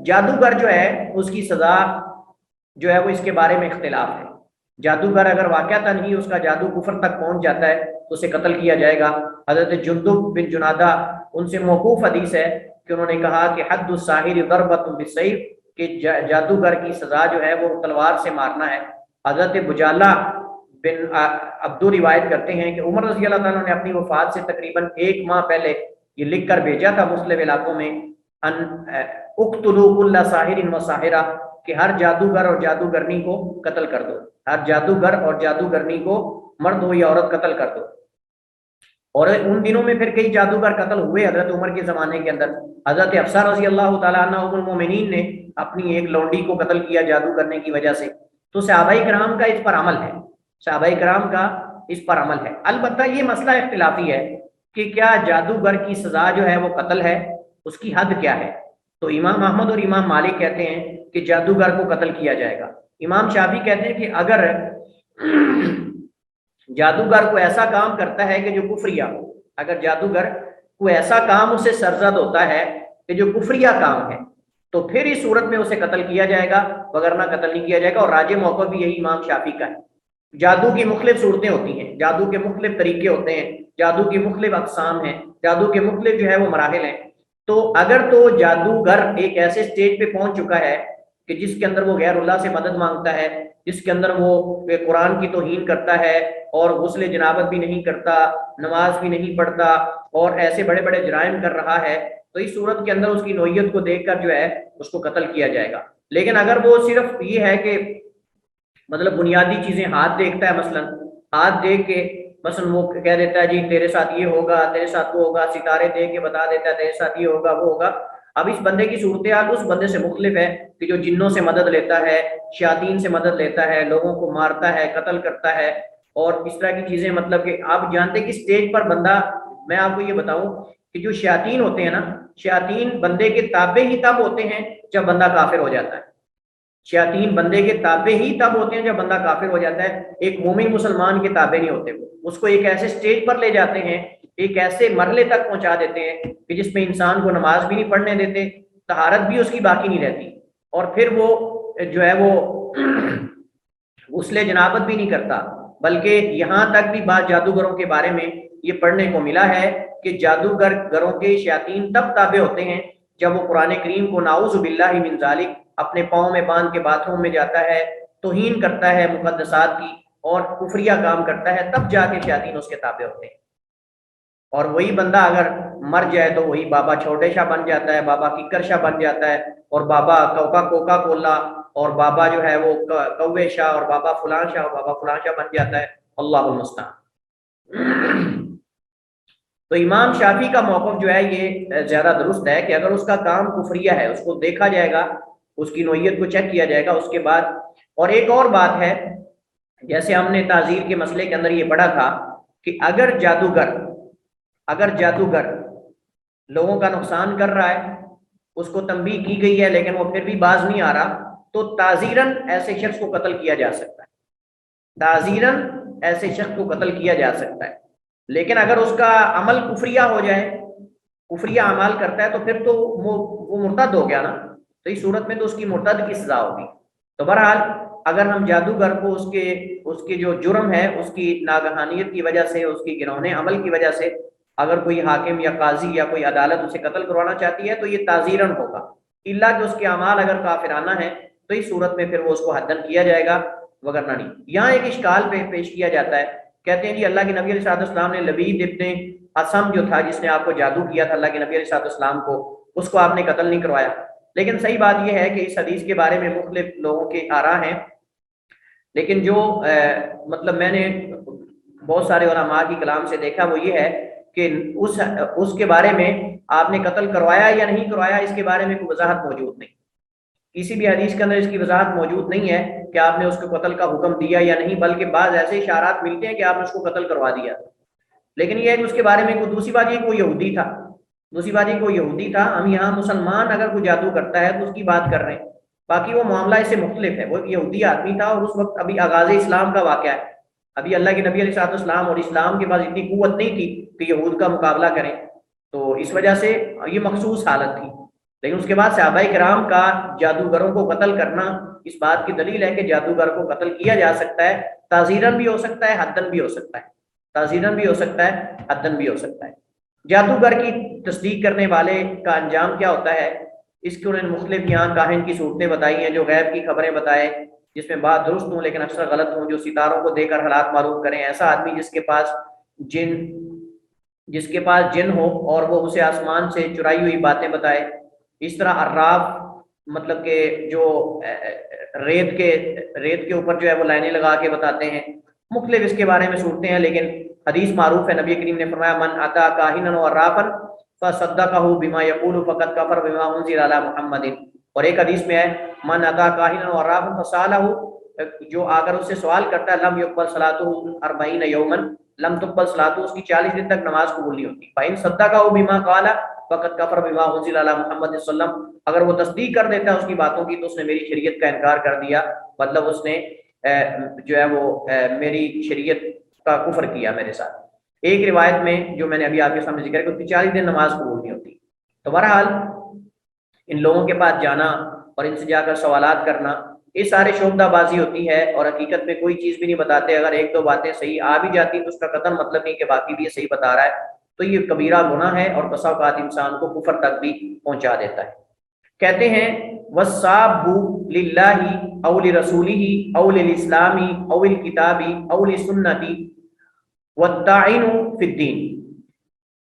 جادوگر جو ہے اس کی سزا جو ہے وہ اس کے بارے میں اختلاف ہے۔ جادوگر اگر واقعتاً ہی اس کا جادو کفر تک پہنچ جاتا ہے تو اسے قتل کیا جائے گا۔ حضرت جندب بن جنادہ ان سے موقوف حدیث ہے کہ انہوں نے کہا کہ حد الساحر ضربۃ بالسیف، کہ جادوگر کی سزا جو ہے وہ تلوار سے مارنا ہے۔ حضرت بجالہ بن عبدو روایت کرتے ہیں کہ عمر رضی اللہ تعالیٰ نے اپنی وفات سے تقریباً 1 ماہ پہلے یہ لکھ کر بھیجا تھا مختلف علاقوں میں، ان اقتلوا کل ساحر و ساحرہ، کہ ہر جادوگر اور جادوگرنی کو قتل کر دو، ہر جادوگر اور جادوگرنی کو مرد ہو یا عورت قتل کر دو۔ اور ان دنوں میں پھر کئی جادوگر قتل ہوئے حضرت عمر کے زمانے کے اندر۔ حضرت حفصہ رضی اللہ تعالیٰ عنہ ام المومنین نے اپنی ایک لونڈی کو قتل کیا جادو کرنے کی وجہ سے۔ تو صحابہ کرام کا اس پر عمل ہے، صحابہ کرام کا اس پر عمل ہے۔ البتہ یہ مسئلہ اختلافی ہے کہ کیا جادوگر کی سزا جو ہے وہ قتل ہے، اس کی حد کیا ہے؟ تو امام احمد اور امام مالک کہتے ہیں کہ جادوگر کو قتل کیا جائے گا۔ امام شافعی کہتے ہیں کہ اگر جادوگر کو ایسا کام کرتا ہے کہ جو کفریہ ہو، اگر جادوگر کو ایسا کام اسے سرزد ہوتا ہے کہ جو کفریہ کام ہے، تو پھر اس صورت میں اسے قتل کیا جائے گا، وگرنہ قتل نہیں کیا جائے گا۔ اور راجح موقف بھی یہی امام شافعی کا ہے۔ جادو کی مختلف صورتیں ہوتی ہیں، جادو کے مختلف طریقے ہوتے ہیں، جادو کی مختلف اقسام ہیں، جادو کے مختلف جو ہے وہ مراحل ہیں۔ تو اگر تو جادوگر ایک ایسے سٹیج پہ پہنچ چکا ہے کہ جس کے اندر وہ غیر اللہ سے مدد مانگتا ہے، جس کے اندر وہ قرآن کی توہین کرتا ہے اور غسل جنابت بھی نہیں کرتا، نماز بھی نہیں پڑھتا اور ایسے بڑے بڑے جرائم کر رہا ہے، تو اس صورت کے اندر اس کی نوعیت کو دیکھ کر جو ہے اس کو قتل کیا جائے گا۔ لیکن اگر وہ صرف یہ ہے کہ مطلب بنیادی چیزیں ہاتھ دیکھتا ہے، مثلا ہاتھ دیکھ کے مثلا وہ کہہ دیتا ہے جی تیرے ساتھ یہ ہوگا، تیرے ساتھ وہ ہوگا، ستارے دیکھ کے بتا دیتا ہے تیرے ساتھ یہ ہوگا وہ ہوگا۔ اب اس بندے کی صورتحال اس بندے سے مختلف ہے کہ جو جنوں سے مدد لیتا ہے، شیاطین سے مدد لیتا ہے، لوگوں کو مارتا ہے، قتل کرتا ہے اور اس طرح کی چیزیں۔ مطلب کہ آپ جانتے کہ اسٹیج پر بندہ، میں آپ کو یہ بتاؤں کہ جو شیاطین ہوتے ہیں نا، شیاطین بندے کے تابع ہی تب ہوتے ہیں جب بندہ کافر ہو جاتا ہے۔ شیاطین بندے کے تابع ہی تب ہوتے ہیں جب بندہ کافر ہو جاتا ہے، ایک مومن مسلمان کے تابع نہیں ہوتے۔ اس کو ایک ایسے سٹیج پر لے جاتے ہیں، ایک ایسے مرحلے تک پہنچا دیتے ہیں کہ جس میں انسان کو نماز بھی نہیں پڑھنے دیتے، طہارت بھی اس کی باقی نہیں رہتی، اور پھر وہ جو ہے وہ غسل جنابت بھی نہیں کرتا۔ بلکہ یہاں تک بھی بعض جادوگروں کے بارے میں یہ پڑھنے کو ملا ہے کہ جادوگروں کے شیاطین تب تابع ہوتے ہیں جب وہ قرآن کریم کو نعوذ باللہ من ذالک اپنے پاؤں میں باندھ کے باتھ روم میں جاتا ہے، توہین کرتا ہے مقدسات کی اور کفریہ کام کرتا ہے، تب جا کے شیاطین اس کے تابع ہوتے ہیں۔ اور وہی بندہ اگر مر جائے تو وہی بابا چھوٹے شاہ بن جاتا ہے، بابا ککر شاہ بن جاتا ہے، اور بابا کوکا کولا، اور بابا جو ہے وہ کوے شاہ، اور بابا فلان شاہ اور بابا فلان شاہ بن جاتا ہے۔ اللہ المستعان۔ تو امام شافعی کا موقف جو ہے یہ زیادہ درست ہے کہ اگر اس کا کام کفریہ ہے، اس کو دیکھا جائے گا، اس کی نوعیت کو چیک کیا جائے گا اس کے بعد۔ اور ایک اور بات ہے، جیسے ہم نے تعزیر کے مسئلے کے اندر یہ پڑھا تھا کہ اگر جادوگر لوگوں کا نقصان کر رہا ہے، اس کو تنبیہ کی گئی ہے لیکن وہ پھر بھی باز نہیں آ رہا، تو تعزیراً ایسے شخص کو قتل کیا جا سکتا ہے، تعزیراً ایسے شخص کو قتل کیا جا سکتا ہے۔ لیکن اگر اس کا عمل کفریہ ہو جائے، کفریہ اعمال کرتا ہے، تو پھر تو وہ مرتد ہو گیا نا، تو اس صورت میں تو اس کی مرتد کی سزا ہوگی۔ تو بہرحال اگر ہم جادوگر کو اس کے جو جرم ہے، اس کی ناگہانیت کی وجہ سے، اس کی گناہونے عمل کی وجہ سے اگر کوئی حاکم یا قاضی یا کوئی عدالت اسے قتل کروانا چاہتی ہے تو یہ تعزیراً ہوگا، الا کہ اس کے اعمال اگر کافرانہ ہیں تو اس صورت میں پھر وہ اس کو حداً کیا جائے گا، وگرنہ نہیں۔ یہاں ایک اشکال پیش کیا جاتا ہے، کہتے ہیں جی اللہ کے نبی علیہ السلام نے لبید ابن اسم جو تھا، جس نے آپ کو جادو کیا تھا اللہ کے نبی علیہ السلام کو، اس کو آپ نے قتل نہیں کروایا۔ لیکن صحیح بات یہ ہے کہ اس حدیث کے بارے میں مختلف لوگوں کے آراء ہیں، لیکن جو مطلب میں نے بہت سارے علماء کی کلام سے دیکھا وہ یہ ہے کہ اس کے بارے میں آپ نے قتل کروایا یا نہیں کروایا، اس کے بارے میں کوئی وضاحت موجود نہیں، کسی بھی حدیث کے اندر اس کی وضاحت موجود نہیں ہے کہ آپ نے اس کو قتل کا حکم دیا یا نہیں، بلکہ بعض ایسے اشارات ملتے ہیں کہ آپ نے اس کو قتل کروا دیا۔ لیکن یہ ہے کہ اس کے بارے میں دوسری بات یہ کوئی یہودی تھا، ہم یہاں مسلمان اگر کوئی جادو کرتا ہے تو اس کی بات کر رہے ہیں، باقی وہ معاملہ اس سے مختلف ہے۔ وہ یہودی آدمی تھا اور اس وقت ابھی آغاز اسلام کا واقعہ ہے، ابھی اللہ کے نبی علیہ السلام اور اسلام کے پاس اتنی قوت نہیں تھی کہ یہود کا مقابلہ کریں، تو اس وجہ سے یہ مخصوص حالت تھی۔ لیکن اس کے بعد صحابہ کرام کا جادوگروں کو قتل کرنا اس بات کی دلیل ہے کہ جادوگر کو قتل کیا جا سکتا ہے، تعزیراً بھی ہو سکتا ہے، حداً بھی ہو سکتا ہے، تعزیراً بھی ہو سکتا ہے، حداً بھی ہو سکتا ہے۔ جادوگر کی تصدیق کرنے والے کا انجام کیا ہوتا ہے، اس کے انہوں نے مختلف یہاں کاہن کی صورتیں بتائی ہیں، جو غیب کی خبریں بتائے جس میں بات درست ہوں لیکن اکثر غلط ہوں، جو ستاروں کو دیکھ کر حالات معلوم کریں، ایسا آدمی جن جس کے پاس جن ہو اور وہ اسے آسمان سے چرائی ہوئی باتیں بتائے، اس طرح عراف مطلب کہ جو ریت کے اوپر جو ہے وہ لائنیں لگا کے بتاتے ہیں، مختلف اس کے بارے میں صورتیں ہیں، لیکن حدیث معروف ہے، نبی کریم نے فرمایا من اتا کاہنا و عرافا فصدقه بما يقول فقد كفر بما انزل على محمد، اور ایک حدیث میں ہے من اتا کاہنا و عرافا فساله، جو اگر اس سے سوال کرتا ہے لم يقبل صلاته 40 یوما، لم تقبل صلاته، اس کی 40 دن تک نماز قبول نہیں ہوتی، فإن صدقه بما قال فقد كفر بما انزل على محمد صلی اللہ علیہ وسلم، اگر وہ تصدیق کر دیتا ہے اس کی باتوں کی تو اس نے میری شریعت کا انکار کر دیا، مطلب اس نے جو ہے وہ میری شریعت کا کفر کیا میرے ساتھ۔ ایک روایت میں جو میں نے ابھی آپ کے سامنے ذکر کیا کہ 40 دن نماز قبول نہیں ہوتی۔ تو بہرحال ان لوگوں کے پاس جانا اور ان سے جا کر سوالات کرنا یہ سارے شعبدہ بازی ہوتی ہے، اور حقیقت میں کوئی چیز بھی نہیں بتاتے، اگر ایک دو باتیں صحیح آ بھی جاتی تو اس کا قطعاً مطلب نہیں کہ باقی بھی یہ صحیح بتا رہا ہے، تو یہ کبیرہ گناہ ہے اور بسا اوقات انسان کو کفر تک بھی پہنچا دیتا ہے۔ کہتے ہیں وَالصَّابُّ لِلَّهِ أَوْ لِرَسُولِهِ أَوْ لِلْإِسْلَامِ أَوْ الْكِتَابِ أَوْ لِلسُّنَّةِ وَالطَّاعِنُ فِي الدِّينِ،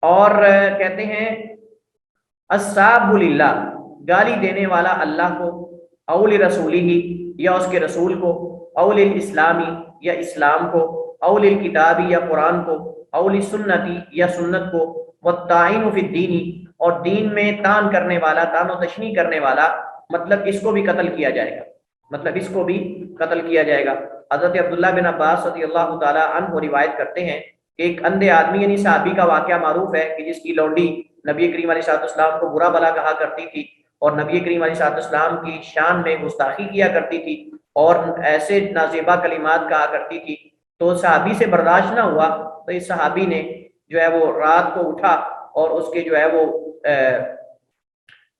اور کہتے ہیں الصَّابُّ لِلَّهِ، گالی دینے والا اللہ کو، أَوْ لِرَسُولِهِ یا اس کے رسول کو، أَوْ لِلْإِسْلَامِ یا اسلام کو، أَوْ لِلْكِتَابِ یا قرآن کو، أَوْ لِلسُّنَّةِ یا سنت کو، وَالطَّاعِنُ فِي الدِّينِ اور دین میں تان کرنے والا، تان و تشنیع کرنے والا، مطلب اس کو بھی قتل کیا جائے گا، مطلب اس کو بھی قتل کیا جائے گا۔ حضرت عبداللہ بن عباس رضی اللہ تعالی عنہ روایت کرتے ہیں کہ ایک اندھے آدمی یعنی صحابی کا واقعہ معروف ہے کہ جس کی لونڈی نبی کریم علیہ السلام کو برا بلا کہا کرتی تھی اور نبی کریم علیہ السلام کی شان میں گستاخی کیا کرتی تھی اور ایسے نازیبا کلمات کہا کرتی تھی، تو صحابی سے برداشت نہ ہوا تو اس صحابی نے جو ہے وہ رات کو اٹھا اور اس کے جو ہے وہ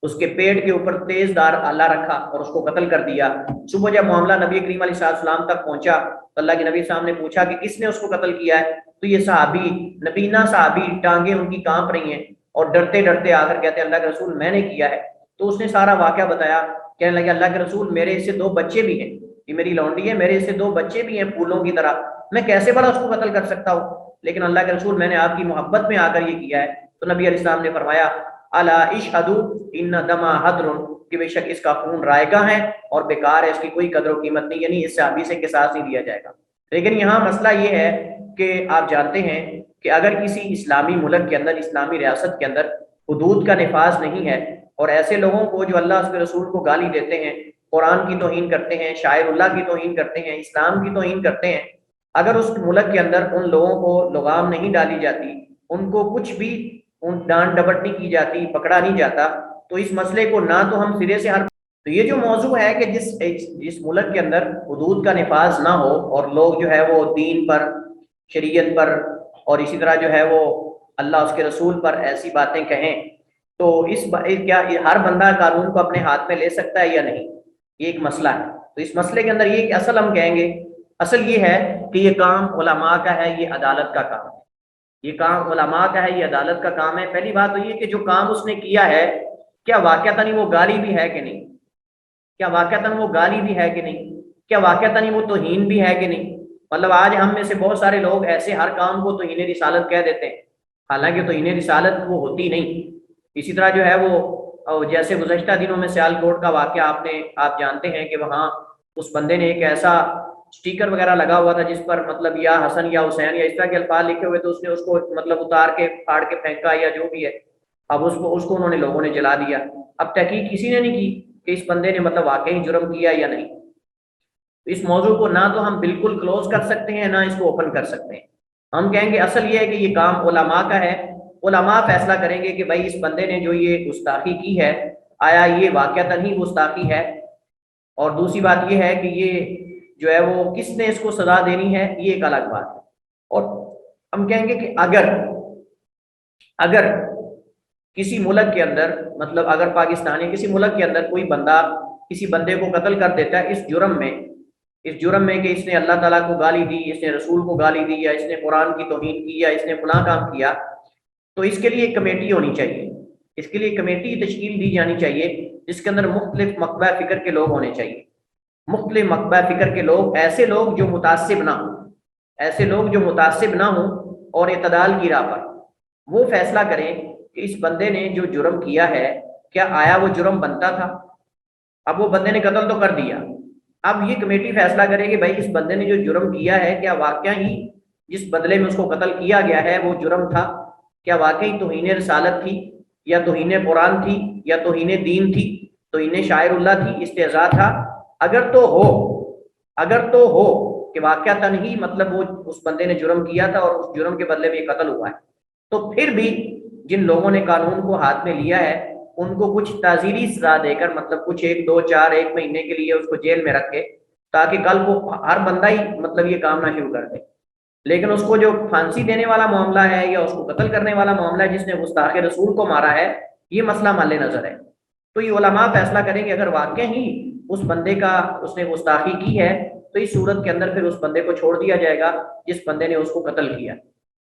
اس کے پیٹ کے اوپر تیز دار آلہ رکھا اور اس کو قتل کر دیا۔ صبح جب معاملہ نبی کریم علیہ السلام تک پہنچا تو اللہ کے نبی صاحب نے پوچھا کہ کس نے اس کو قتل کیا ہے، تو یہ صحابی، نبینا صحابی، ٹانگیں ان کی کانپ رہی ہیں اور ڈرتے ڈرتے آ کر کہتے ہیں اللہ کے رسول میں نے کیا ہے۔ تو اس نے سارا واقعہ بتایا، کہنے لگا اللہ کے رسول میرے اس سے 2 بچے بھی ہیں، یہ میری لونڈی ہے، میرے اس سے 2 بچے بھی ہیں پھولوں کی طرح، میں کیسے بڑا اس کو قتل کر سکتا ہوں، لیکن اللہ کے رسول میں نے آپ کی محبت میں آ کر یہ کیا ہے۔ تو نبی علیہ السلام نے فرمایا الا اشہدوا ان دما حدر، کہ بے شک اس کا خون رائگاں ہے اور بیکار ہے، اس کی کوئی قدر و قیمت نہیں، یعنی اس صحابی سے قصاص نہیں لیا جائے گا۔ لیکن یہاں مسئلہ یہ ہے کہ آپ جانتے ہیں کہ اگر کسی اسلامی ملک کے اندر، اسلامی ریاست کے اندر حدود کا نفاذ نہیں ہے اور ایسے لوگوں کو جو اللہ اس کے رسول کو گالی دیتے ہیں، قرآن کی توہین کرتے ہیں، شاعر اللہ کی توہین کرتے ہیں، اسلام کی توہین کرتے ہیں، اگر اس ملک کے اندر ان لوگوں کو لگام نہیں ڈالی جاتی، ان کو کچھ بھی ڈانٹ ڈپٹ نہیں کی جاتی، پکڑا نہیں جاتا، تو اس مسئلے کو نہ تو ہم سرے سے تو یہ جو موضوع ہے کہ جس ملک کے اندر حدود کا نفاذ نہ ہو اور لوگ جو ہے وہ دین پر، شریعت پر اور اسی طرح جو ہے وہ اللہ اس کے رسول پر ایسی باتیں کہیں، تو کیا ہر بندہ قانون کو اپنے ہاتھ میں لے سکتا ہے یا نہیں، یہ ایک مسئلہ ہے۔ تو اس مسئلے کے اندر یہ کہ اصل ہم کہیں گے، اصل یہ ہے کہ یہ کام علماء کا ہے، یہ عدالت کا کام ہے، یہ کام علماء کا ہے، یہ عدالت کا کام ہے۔ پہلی بات تو یہ کہ جو کام اس نے کیا ہے کیا واقعتاً وہ گالی بھی ہے کہ نہیں، کیا واقعتاً وہ گالی بھی ہے کہ نہیں، کیا واقعتاً وہ توہین بھی ہے کہ نہیں۔ مطلب آج ہم میں سے بہت سارے لوگ ایسے ہر کام کو توہین رسالت کہہ دیتے ہیں، حالانکہ توہین رسالت وہ ہوتی نہیں۔ اسی طرح جو ہے وہ جیسے گزشتہ دنوں میں سیال کوٹ کا واقعہ آپ جانتے ہیں کہ وہاں اس بندے نے ایک ایسا اسٹیکر وغیرہ لگا ہوا تھا جس پر مطلب یا حسن یا حسین یا اس طرح کے الفاظ لکھے ہوئے، تو اس نے اس کو مطلب اتار کے پھاڑ کے پھینکا یا جو بھی ہے، اب اس کو انہوں نے لوگوں نے جلا دیا۔ اب تحقیق کسی نے نہیں کی کہ اس بندے نے مطلب واقعی جرم کیا یا نہیں۔ اس موضوع کو نہ تو ہم بالکل کلوز کر سکتے ہیں نہ اس کو اوپن کر سکتے ہیں، ہم کہیں گے اصل یہ ہے کہ یہ کام علماء کا ہے، علماء فیصلہ کریں گے کہ بھائی اس بندے نے جو یہ گستاخی کی ہے آیا یہ واقعتاً ہی گستاخی ہے، اور دوسری بات یہ ہے کہ یہ جو ہے وہ کس نے اس کو سزا دینی ہے، یہ ایک الگ بات ہے۔ اور ہم کہیں گے کہ اگر کسی ملک کے اندر مطلب اگر پاکستانی کسی ملک کے اندر کوئی بندہ کسی بندے کو قتل کر دیتا ہے اس جرم میں کہ اس نے اللہ تعالیٰ کو گالی دی، اس نے رسول کو گالی دی، یا اس نے قرآن کی توہین کی، یا اس نے فلاں کام کیا، تو اس کے لیے ایک کمیٹی ہونی چاہیے، اس کے لیے کمیٹی تشکیل دی جانی چاہیے جس کے اندر مختلف مکتبہ فکر کے لوگ ہونے چاہیے، مختلف مکتبہ فکر کے لوگ، ایسے لوگ جو متعصب نہ ہوں، ایسے لوگ جو متعصب نہ ہوں اور اعتدال کی راہ پر وہ فیصلہ کریں کہ اس بندے نے جو جرم کیا ہے کیا آیا وہ جرم بنتا تھا؟ اب وہ بندے نے قتل تو کر دیا، اب یہ کمیٹی فیصلہ کرے کہ بھائی اس بندے نے جو جرم کیا ہے کیا واقعہ ہی جس بدلے میں اس کو قتل کیا گیا ہے وہ جرم تھا؟ کیا واقعی توہین رسالت تھی، یا توہین قرآن تھی، یا توہین دین تھی، توہین شاعر اللہ تھی، استہزاء تھا؟ اگر تو ہو، اگر تو ہو کہ واقعتاً ہی مطلب وہ اس بندے نے جرم کیا تھا اور اس جرم کے بدلے میں یہ قتل ہوا ہے، تو پھر بھی جن لوگوں نے قانون کو ہاتھ میں لیا ہے ان کو کچھ تعزیری سزا دے کر، مطلب کچھ 1 2 4 1 مہینے کے لیے اس کو جیل میں رکھے تاکہ کل کو ہر بندہ ہی مطلب یہ کام نہ شروع کر دے۔ لیکن اس کو جو پھانسی دینے والا معاملہ ہے یا اس کو قتل کرنے والا معاملہ ہے، جس نے گستاخ رسول کو مارا ہے، یہ مسئلہ مد نظر ہے، تو یہ علماء فیصلہ کریں کہ اگر واقع ہی اس بندے کا اس نے گستاخی کی ہے تو اس صورت کے اندر پھر اس بندے کو چھوڑ دیا جائے گا جس بندے نے اس کو قتل کیا،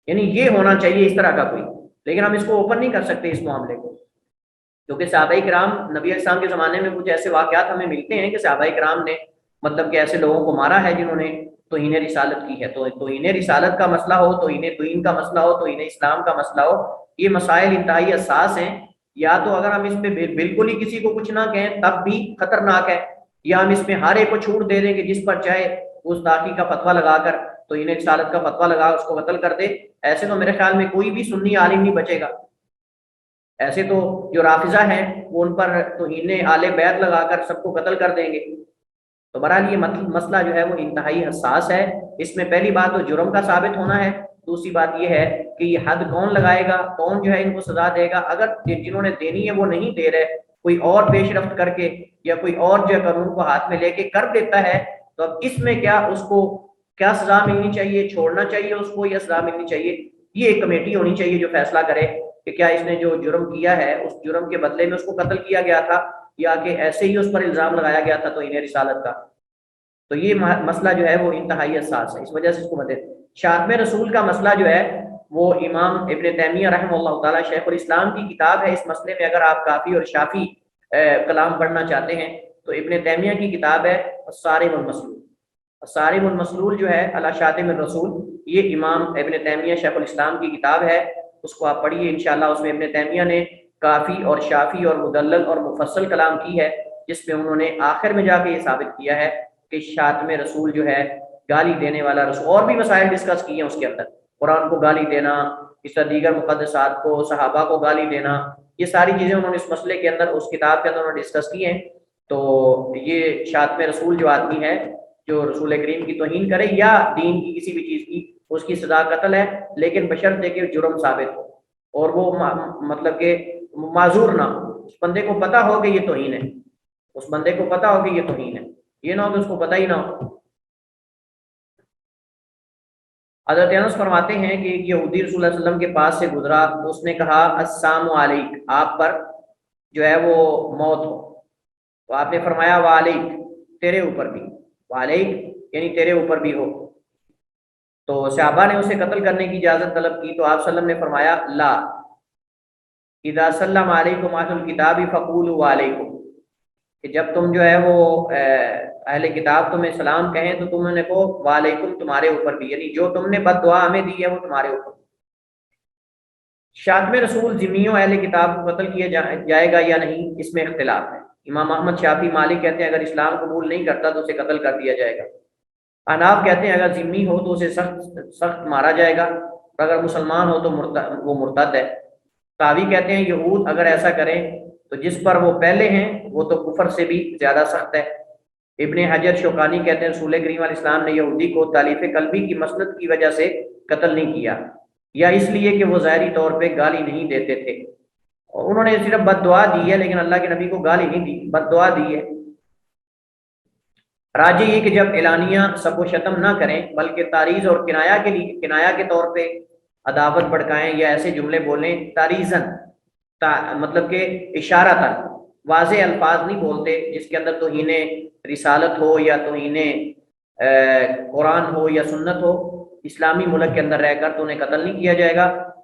یعنی یہ ہونا چاہیے اس طرح کا کوئی۔ لیکن ہم اس کو اوپن نہیں کر سکتے اس معاملے کو، کیونکہ صحابہ کرام نبی علیہ السلام کے زمانے میں کچھ ایسے واقعات ہمیں ملتے ہیں کہ صحابہ کرام نے مطلب کہ ایسے لوگوں کو مارا ہے جنہوں نے توہین رسالت کی ہے۔ تو توہین رسالت کا مسئلہ ہو، توہین دین کا مسئلہ ہو، توہین اسلام کا مسئلہ ہو، یہ مسائل انتہائی حساس ہیں۔ یا تو اگر ہم اس پہ بالکل ہی کسی کو کچھ نہ کہیں تب بھی خطرناک ہے، یا ہم اس میں ہر ایک کو چھوٹ دے دیں کہ جس پر چاہے گستاخی کا فتویٰ لگا کر، توہین رسالت کا فتویٰ لگا اس کو قتل کر دے، ایسے تو میرے خیال میں کوئی بھی سنی عالم نہیں بچے گا۔ ایسے تو جو رافضہ ہیں وہ ان پر توہین آل بیت لگا کر سب کو قتل کر دیں گے۔ تو بہرحال یہ مسئلہ جو ہے وہ انتہائی حساس ہے۔ اس میں پہلی بات تو جرم کا ثابت ہونا ہے، دوسری بات یہ ہے کہ یہ حد کون لگائے گا، کون جو ہے ان کو سزا دے گا۔ اگر جنہوں نے دینی ہے وہ نہیں دے رہے، کوئی اور پیش رفت کر کے یا کوئی اور جو ہے قانون کو ہاتھ میں لے کے کر دیتا ہے، تو اب اس میں کیا اس کو کیا سزا ملنی چاہیے، چھوڑنا چاہیے اس کو یا سزا ملنی چاہیے؟ یہ ایک کمیٹی ہونی چاہیے جو فیصلہ کرے کہ کیا اس نے جو جرم کیا ہے اس جرم کے بدلے میں اس کو قتل کیا گیا تھا یا کہ ایسے ہی اس پر الزام لگایا گیا تھا توہین رسالت کا۔ تو یہ مسئلہ جو ہے وہ انتہائی حساس ہے، اس وجہ سے اس کو مدد۔ شاتم رسول کا مسئلہ جو ہے وہ امام ابن تیمیہ رحمہ اللہ تعالیٰ شیخ الاسلام کی کتاب ہے اس مسئلے میں۔ اگر آپ کافی اور شافی کلام پڑھنا چاہتے ہیں تو ابن تیمیہ کی کتاب ہے الصارم المسلول۔ الصارم المسلول جو ہے علی شاتم الرسول، یہ امام ابن تیمیہ شیخ الاسلام کی کتاب ہے، اس کو آپ پڑھیے انشاءاللہ۔ اس میں ابن تیمیہ نے کافی اور شافی اور مدلل اور مفصل کلام کی ہے، جس میں انہوں نے آخر میں جا کے یہ ثابت کیا ہے کہ شاتم رسول جو ہے گالی دینے والا رسول، اور بھی مسائل ڈسکس کیے ہیں اس کے اندر، قرآن کو گالی دینا، اس طرح دیگر مقدسات کو، صحابہ کو گالی دینا، یہ ساری چیزیں انہوں نے اس مسئلے کے اندر اس کتاب کے اندر انہوں نے ڈسکس کی ہیں۔ تو یہ شاتم رسول جو آدمی ہے جو رسول کریم کی توہین کرے یا دین کی کسی بھی چیز کی، اس کی سزا قتل ہے، لیکن بشرطے کہ جرم ثابت ہو اور وہ مطلب کہ معذور نہ ہو، اس بندے کو پتہ ہو کہ یہ توہین ہے، اس بندے کو پتہ ہو کہ یہ توہین ہے، یہ نہ ہو کہ اس کو پتہ ہی نہ ہو۔ حضرت انس فرماتے ہیں کہ ایک یہودی رسول اللہ علیہ وسلم کے پاس سے گزرا تو اس نے کہا السلام علیک، آپ پر جو ہے وہ موت ہو، تو آپ نے فرمایا وعلیک، تیرے اوپر بھی، وعلیک یعنی تیرے اوپر بھی ہو۔ تو صحابہ نے اسے قتل کرنے کی اجازت طلب کی تو آپ صلی اللہ علیہ وسلم نے فرمایا لا، اذا سلم علیکم اہل الکتاب فقولوا علیکم، کہ جب تم جو ہے وہ اہل کتاب تمہیں سلام کہیں تو تم نے کہو وعلیکم، تمہارے اوپر بھی، یعنی جو تم نے بد دعا ہمیں دی ہے وہ تمہارے اوپر۔ شاتم رسول ذمیوں اہل کتاب کو قتل کیا جائے گا یا نہیں، اس میں اختلاف ہے۔ امام احمد، شافعی، مالک کہتے ہیں اگر اسلام قبول نہیں کرتا تو اسے قتل کر دیا جائے گا۔ احناف کہتے ہیں اگر ذمی ہو تو اسے سخت سخت مارا جائے گا، اور اگر مسلمان ہو تو وہ مرتد ہے۔ تاوی کہتے ہیں یہود اگر ایسا کریں تو جس پر وہ پہلے ہیں وہ تو کفر سے بھی زیادہ سخت ہے۔ ابن حجر شوکانی کہتے ہیں رسول کریم علیہ السلام نے یہودی کو تالیف قلبی کی مسلط کی وجہ سے قتل نہیں کیا، یا اس لیے کہ وہ ظاہری طور پہ گالی نہیں دیتے تھے، اور انہوں نے صرف بد دعا دی ہے لیکن اللہ کے نبی کو گالی نہیں دی، بد دعا دی ہے۔ راجی یہ کہ جب اعلانیہ سب و شتم نہ کریں بلکہ تعریض اور کنایا کے طور پہ عداوت بھڑکائیں یا ایسے جملے بولیں تعریضاً، مطلب کہ اشارتاً، واضح الفاظ نہیں بولتے جس کے اندر توہین رسالت ہو یا توہین قرآن ہو یا سنت ہو، اسلامی ملک کے اندر رہ کر تو انہیں قتل نہیں کیا جائے گا۔